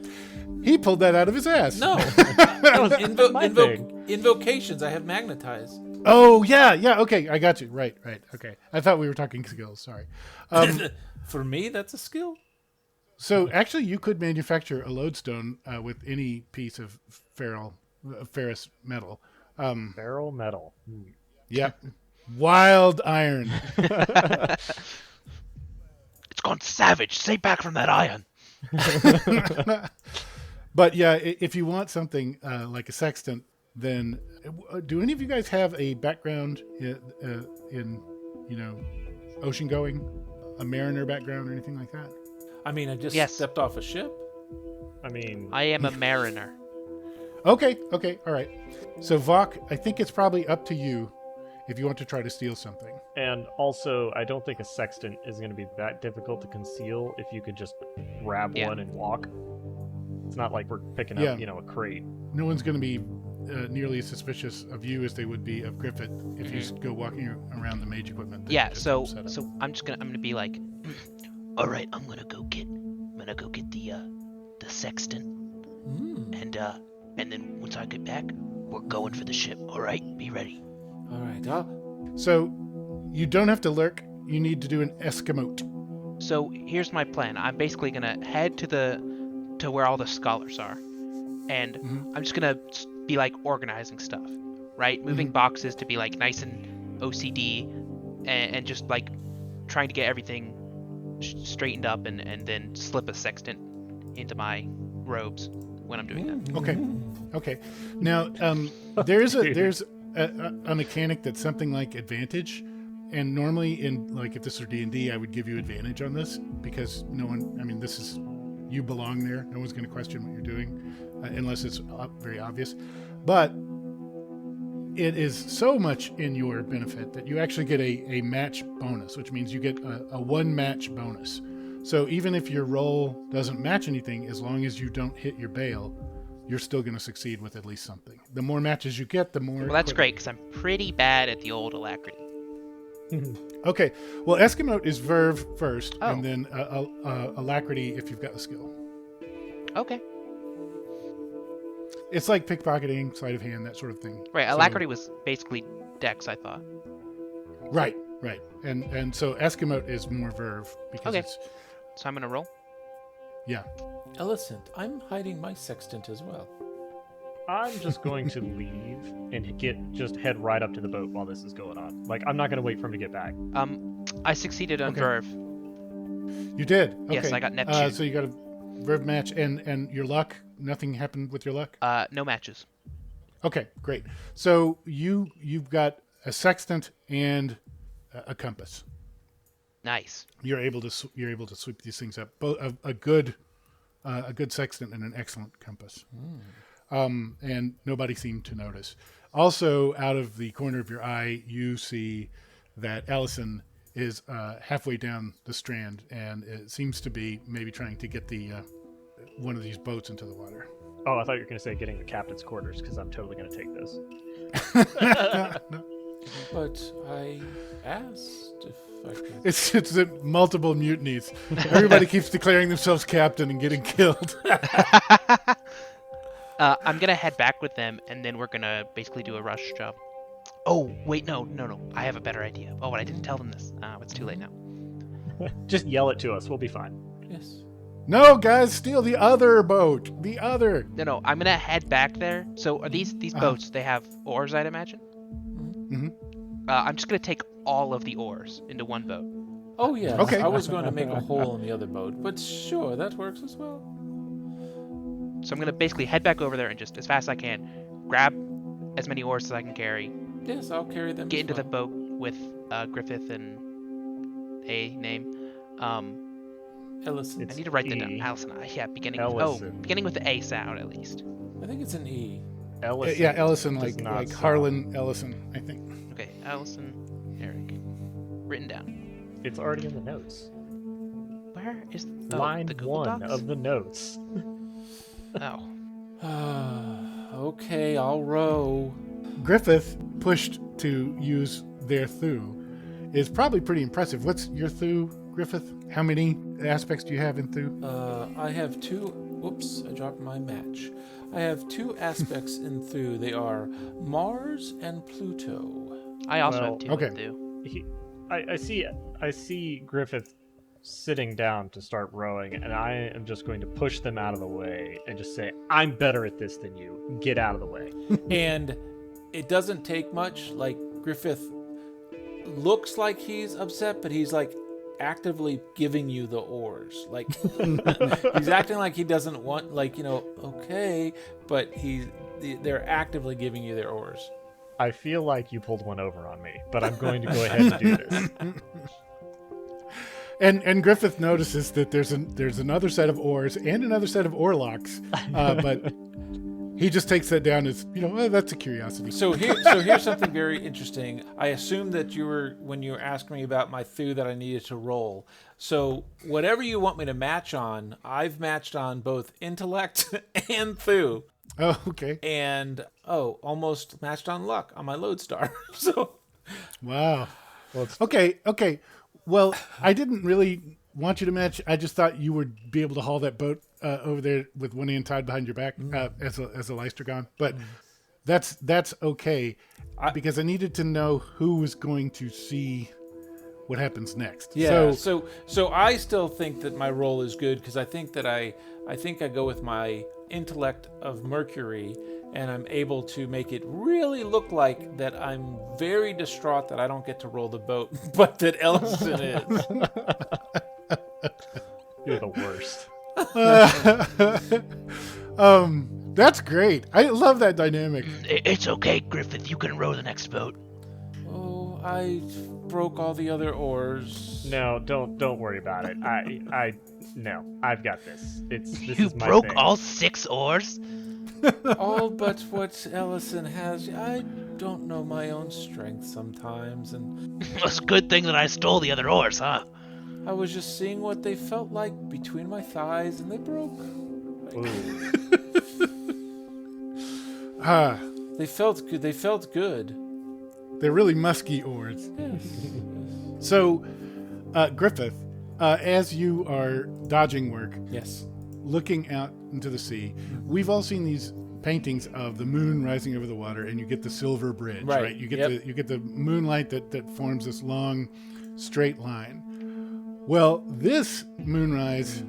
He pulled that out of his ass. No. That was my thing. Invocations, I have magnetize. Oh, yeah, okay, I got you. Right, okay. I thought we were talking skills, sorry. For me, that's a skill. So, actually, you could manufacture a lodestone with any piece of ferrous metal. Barrel metal. Yep. Wild iron. It's gone savage. Stay back from that iron. But yeah, if you want something like a sextant, then do any of you guys have a background in ocean going, a mariner background or anything like that? I mean, I just Yes. stepped off a ship. I mean, I am a mariner. Okay, all right. So Vok, I think it's probably up to you if you want to try to steal something. and also, I don't think a sextant is going to be that difficult to conceal if you could just grab Yeah. one and walk. It's not like we're picking up, a crate. No one's going to be nearly as suspicious of you as they would be of Griffith if you go walking around the mage equipment. that Yeah, you just so set up. I'm gonna be like, All right, I'm gonna go get the sextant, and then once I get back, we're going for the ship. All right, be ready. All right. So you don't have to lurk. You need to do an Eskimote. so here's my plan. I'm basically gonna head to where all the scholars are, and I'm just gonna be like organizing stuff, right? Moving boxes to be like nice and OCD, and just like trying to get everything straightened up, and then slip a sextant into my robes when I'm doing that. Okay. Now, there's a mechanic that's something like advantage, and normally in like if this were D&D, I would give you advantage on this because no one. I mean, this is you belong there. No one's going to question what you're doing unless it's very obvious. But it is so much in your benefit that you actually get a match bonus, which means you get a one match bonus. So even if your roll doesn't match anything, as long as you don't hit your bail, you're still going to succeed with at least something. The more matches you get, the more... Well, that's great, because I'm pretty bad at the old alacrity. Okay. Well, Eskimo is verve first, Oh. and then alacrity if you've got the skill. Okay. It's like pickpocketing, sleight of hand, that sort of thing. Right, So- alacrity was basically dex, I thought. Right. And so Eskimo is more verve because Okay. it's... So I'm going to roll. Yeah. Alicent, I'm hiding my sextant as well. I'm just going to leave and just head right up to the boat while this is going on. Like, I'm not going to wait for him to get back. I succeeded on Okay. verve. You did? Okay. Yes, I got Neptune. So you got a verve match, and your luck, nothing happened with your luck? No matches. Okay, great. So you've got a sextant and a compass. Nice. You're able to sweep these things up. Both a good sextant and an excellent compass. And nobody seemed to notice. Also, out of the corner of your eye, you see that Allison is halfway down the strand, and it seems to be maybe trying to get the one of these boats into the water. Oh, I thought you were going to say getting the captain's quarters, because I'm totally going to take this. But I asked if I could. It's multiple mutinies. Everybody keeps declaring themselves captain and getting killed. I'm going to head back with them, and then we're going to basically do a rush job. Oh, wait, no. I have a better idea. Oh, I didn't tell them this. It's too late now. Just yell it to us. We'll be fine. Yes. No, guys, steal the other boat. The other. No, I'm going to head back there. So are these boats, they have oars, I'd imagine? Mm-hmm. I'm just going to take all of the oars into one boat. Oh, yes. Okay. I was going to make a hole in the other boat, but sure, that works as well. So I'm going to basically head back over there and just, as fast as I can, grab as many oars as I can carry, Yes, I'll carry them. get as into the well. boat with Griffith and a name. Ellison. I need to write that E. down. Allison. Yeah, beginning Ellison. with the A sound at least. I think it's an E. Ellison. Yeah, Ellison, does like not sound- Harlan Ellison, I think. Okay, Allison, Eric, written down. It's already in the notes. Where is Line the Google 1 Docs? of the notes. Oh, Okay, I'll row. Griffith, pushed to use their Thu, is probably pretty impressive. What's your Thu, Griffith? How many aspects do you have in Thu? I have two. Whoops, I dropped my match. I have two aspects in Thu. They are Mars and Pluto. I also Well, have two. okay. Too. I see Griffith sitting down to start rowing, and I am just going to push them out of the way and just say, I'm better at this than you. Get out of the way. And it doesn't take much. Like, Griffith looks like he's upset, but he's like actively giving you the oars. Like, he's acting like he doesn't want, like, okay, but they're actively giving you their oars. I feel like you pulled one over on me, but I'm going to go ahead and do this. And Griffith notices that there's another set of oars and another set of oarlocks, but he just takes that down as that's a curiosity. So here's something very interesting. I assumed that when you were asking me about my Thu that I needed to roll. So whatever you want me to match on, I've matched on both intellect and Thu, Oh, okay. and almost matched on luck on my lodestar. So Wow. Well, it's Okay. Well, I didn't really want you to match. I just thought you would be able to haul that boat over there with one hand tied behind your back as a Leistergon. But that's okay because I needed to know who was going to see what happens next. yeah. So I still think that my roll is good because I think I go with my intellect of Mercury and I'm able to make it really look like that I'm very distraught that I don't get to roll the boat, but that Ellison is. You're the worst. That's great. I love that dynamic. It's okay, Griffith. You can row the next boat. Oh, I broke all the other oars. No, don't worry about it. No, I've got this. This You is my broke thing. all 6 oars? All but what Ellison has. I don't know my own strength sometimes, and It's a good thing that I stole the other oars, huh? I was just seeing what they felt like between my thighs, and they broke. Ooh. They felt good. They felt good. They're really musky oars. Yes. So, Griffith, as you are dodging work, Yes. looking out into the sea, we've all seen these paintings of the moon rising over the water, and you get the silver bridge, right? You get the moonlight that forms this long, straight line. Well, this moonrise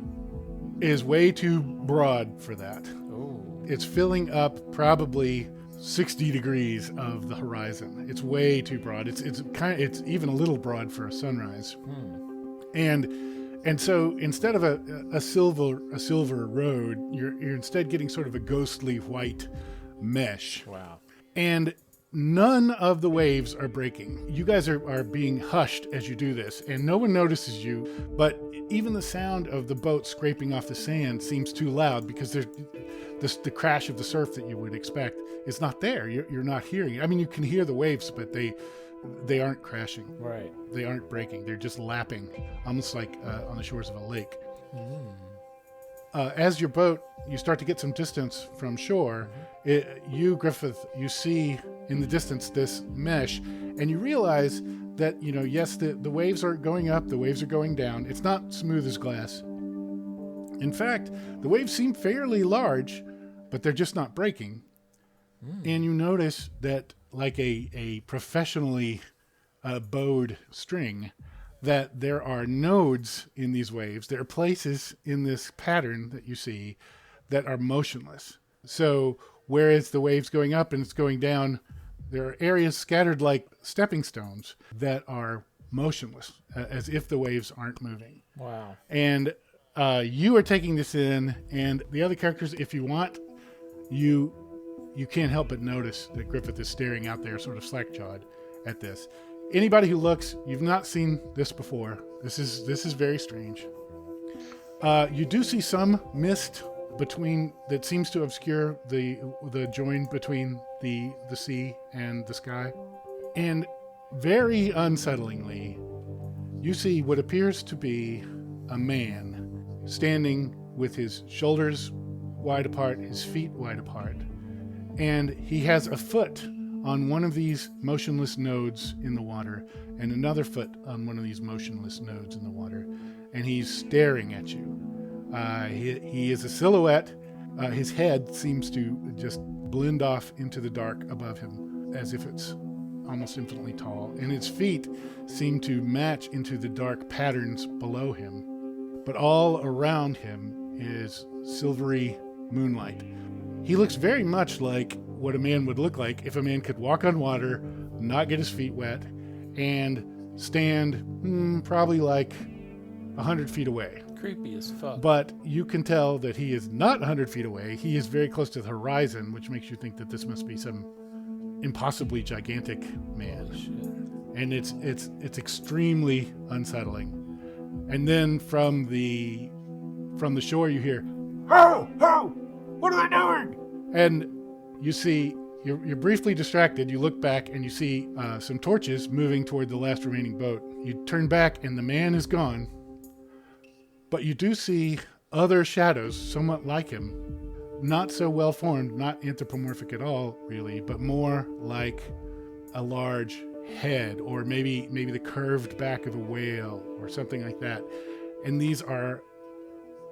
is way too broad for that. Oh. It's filling up probably 60 degrees of the horizon. It's way too broad. It's even a little broad for a sunrise. And so instead of a silver road, you're instead getting sort of a ghostly white mesh. Wow. And none of the waves are breaking. You guys are being hushed as you do this, and no one notices you, but even the sound of the boat scraping off the sand seems too loud because there's the crash of the surf that you would expect is not there. You're not hearing it. I mean, you can hear the waves, but they aren't crashing. Right. They aren't breaking. They're just lapping, almost like on the shores of a lake. As your boat, you start to get some distance from shore. You, Griffith, you see in the distance this mesh, and you realize that, yes, the waves are going up, the waves are going down. It's not smooth as glass. In fact, the waves seem fairly large, but they're just not breaking. And you notice that, like a professionally bowed string, that there are nodes in these waves. There are places in this pattern that you see that are motionless. So whereas the wave's going up and it's going down, there are areas scattered like stepping stones that are motionless, as if the waves aren't moving. Wow. And you are taking this in, and the other characters, if you want, you can't help but notice that Griffith is staring out there sort of slack-jawed at this. Anybody who looks, you've not seen this before. This is very strange. You do see some mist between that seems to obscure the join between the sea and the sky. And very unsettlingly, you see what appears to be a man standing with his shoulders wide apart, his feet wide apart. And he has a foot on one of these motionless nodes in the water and another foot on one of these motionless nodes in the water. And he's staring at you. He is a silhouette. His head seems to just blend off into the dark above him as if it's almost infinitely tall. And his feet seem to match into the dark patterns below him. But all around him is silvery moonlight. He looks very much like what a man would look like if a man could walk on water, not get his feet wet, and stand probably like 100 feet away. Creepy as fuck. But you can tell that he is not 100 feet away. He is very close to the horizon, which makes you think that this must be some impossibly gigantic man. Holy shit. And it's extremely unsettling. And then from the shore you hear, "Ho! Ho! What are they doing?" And you see, you're briefly distracted. You look back and you see some torches moving toward the last remaining boat. You turn back and the man is gone. But you do see other shadows somewhat like him. Not so well formed, not anthropomorphic at all, really, but more like a large head, or maybe the curved back of a whale or something like that. And these are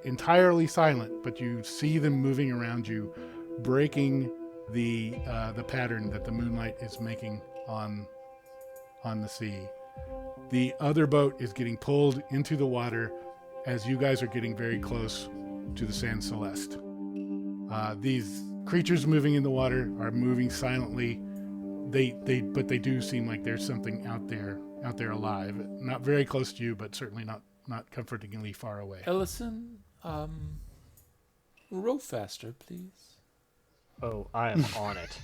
entirely silent, but you see them moving around you, breaking the pattern that the moonlight is making on the sea. The other boat is getting pulled into the water as you guys are getting very close to the San Celeste. These creatures moving in the water are moving silently. But they do seem like there's something out there alive. Not very close to you, but certainly not comfortingly far away. Ellison, row faster, please. Oh, I am on it.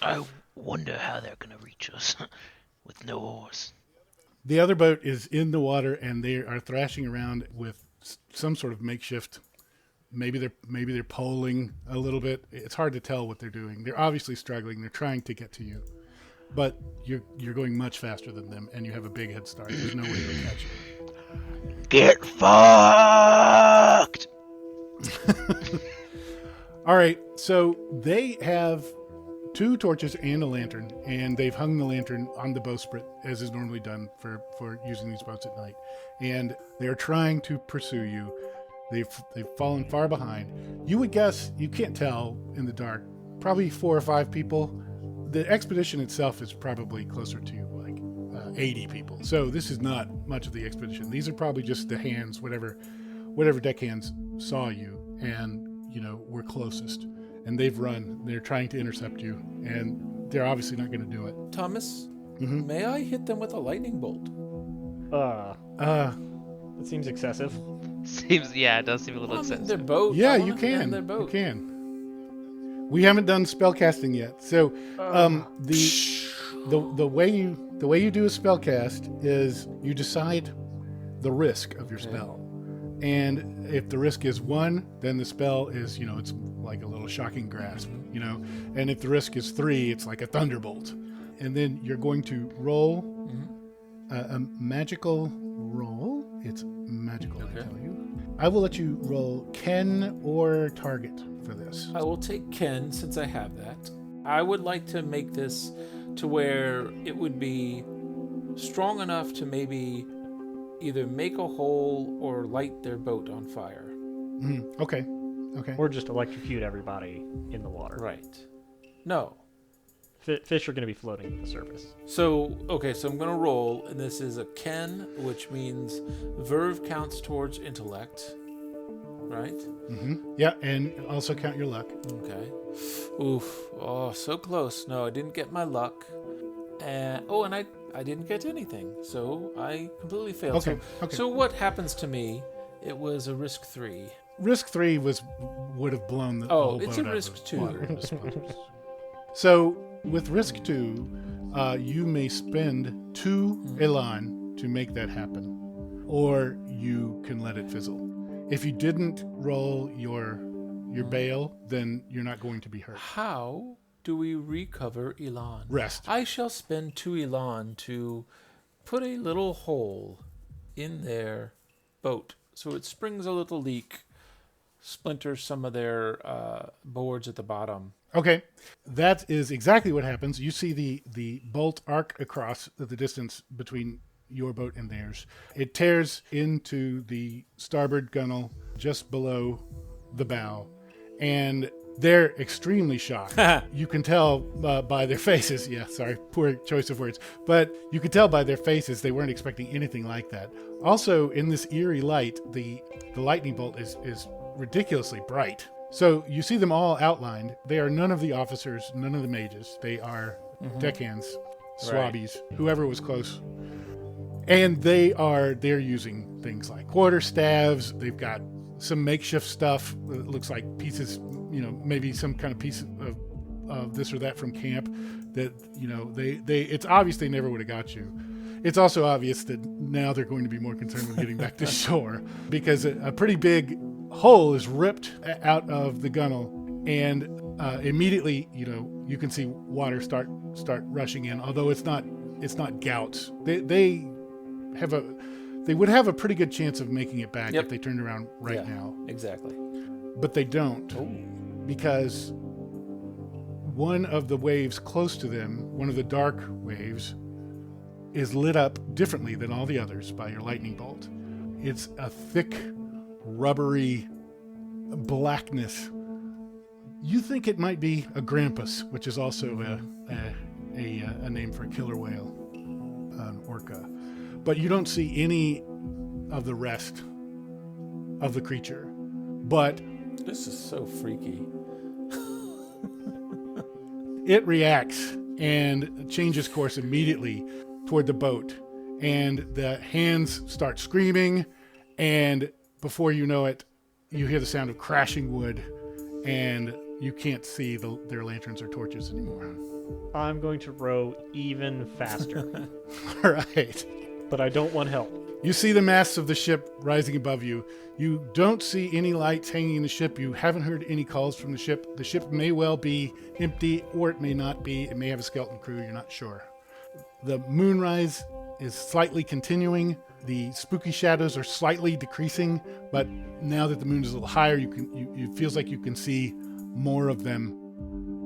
I wonder how they're gonna reach us with no oars. The other boat is in the water, and they are thrashing around with some sort of makeshift. Maybe they're poling a little bit. It's hard to tell what they're doing. They're obviously struggling. They're trying to get to you, but you're going much faster than them, and you have a big head start. There's no way they'll catch you. Get fucked! All right, so they have 2 torches and a lantern, and they've hung the lantern on the bowsprit, as is normally done for using these boats at night. And they are trying to pursue you. They've fallen far behind. You would guess, you can't tell in the dark, probably 4 or 5 people. The expedition itself is probably closer to like 80 people. So this is not much of the expedition. These are probably just the hands, whatever deckhands saw you and, were closest. And they've run. They're trying to intercept you, and they're obviously not going to do it. Thomas, Mm-hmm. may I hit them with a lightning bolt? That seems excessive. It does seem a little excessive. Their boat. Yeah, I you wanna hit can. Their boat. You can. We haven't done spellcasting yet. So, the way you do a spellcast is you decide the risk of your spell, and if the risk is 1, then the spell is it's like a little shocking grasp, and if the risk is 3, it's like a thunderbolt, and then you're going to roll a magical roll. It's magical, I tell you. I will let you roll Ken or target for this. I will take Ken since I have that. I would like to make this to where it would be strong enough to maybe either make a hole or light their boat on fire. Okay. Or just electrocute everybody in the water. Right. No. Fish are going to be floating at the surface. So I'm going to roll, and this is a Ken, which means verve counts towards intellect, right? Yeah, and also count your luck. Okay. Oof. Oh, so close. No, I didn't get my luck. And I didn't get anything, so I completely failed. Okay. So what happens to me? It was a risk 3. Risk 3 would have blown the whole boat it's a out of risk the 2. water. So with risk 2, you may spend 2 elan to make that happen, or you can let it fizzle. If you didn't roll your bail, then you're not going to be hurt. How do we recover elan? Rest. I shall spend 2 elan to put a little hole in their boat so it springs a little leak, splinters some of their boards at the bottom. Okay, that is exactly what happens. You see the bolt arc across the distance between your boat and theirs. It tears into the starboard gunwale just below the bow, and they're extremely shocked. You can tell by their faces. Yeah, sorry, poor choice of words. But you could tell by their faces they weren't expecting anything like that. Also, in this eerie light, the lightning bolt is ridiculously bright. So you see them all outlined. They are none of the officers, none of the mages. They are deckhands, swabbies, whoever was close. And they're using things like quarterstaffs. They've got some makeshift stuff. It looks like pieces, maybe some kind of piece of this or that from camp that, it's obvious they never would have got you. It's also obvious that now they're going to be more concerned with getting back to shore because a pretty big hole is ripped out of the gunwale, and immediately, you can see water start rushing in. Although it's not gouts. They would have a pretty good chance of making it back if they turned around now. Exactly. But they don't. Because one of the waves close to them, one of the dark waves, is lit up differently than all the others by your lightning bolt. It's a thick, rubbery blackness. You think it might be a grampus, which is also a name for a killer whale, an orca. But you don't see any of the rest of the creature. But This is so freaky. It reacts and changes course immediately toward the boat. And the hands start screaming. And before you know it, you hear the sound of crashing wood. And you can't see their lanterns or torches anymore. I'm going to row even faster, All right. but I don't want help. You see the masts of the ship rising above you. You don't see any lights hanging in the ship. You haven't heard any calls from the ship. The ship may well be empty, or it may not be. It may have a skeleton crew. You're not sure. The moonrise is slightly continuing. The spooky shadows are slightly decreasing, but now that the moon is a little higher, it feels like you can see more of them.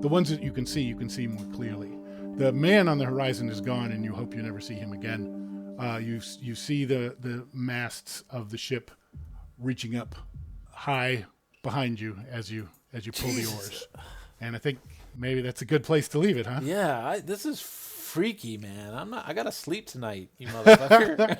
The ones that you can see more clearly. The man on the horizon is gone, and you hope you never see him again. You see the masts of the ship reaching up high behind you as you pull the oars. And I think maybe that's a good place to leave it, huh? Yeah, this is freaky, man. I gotta sleep tonight, you motherfucker.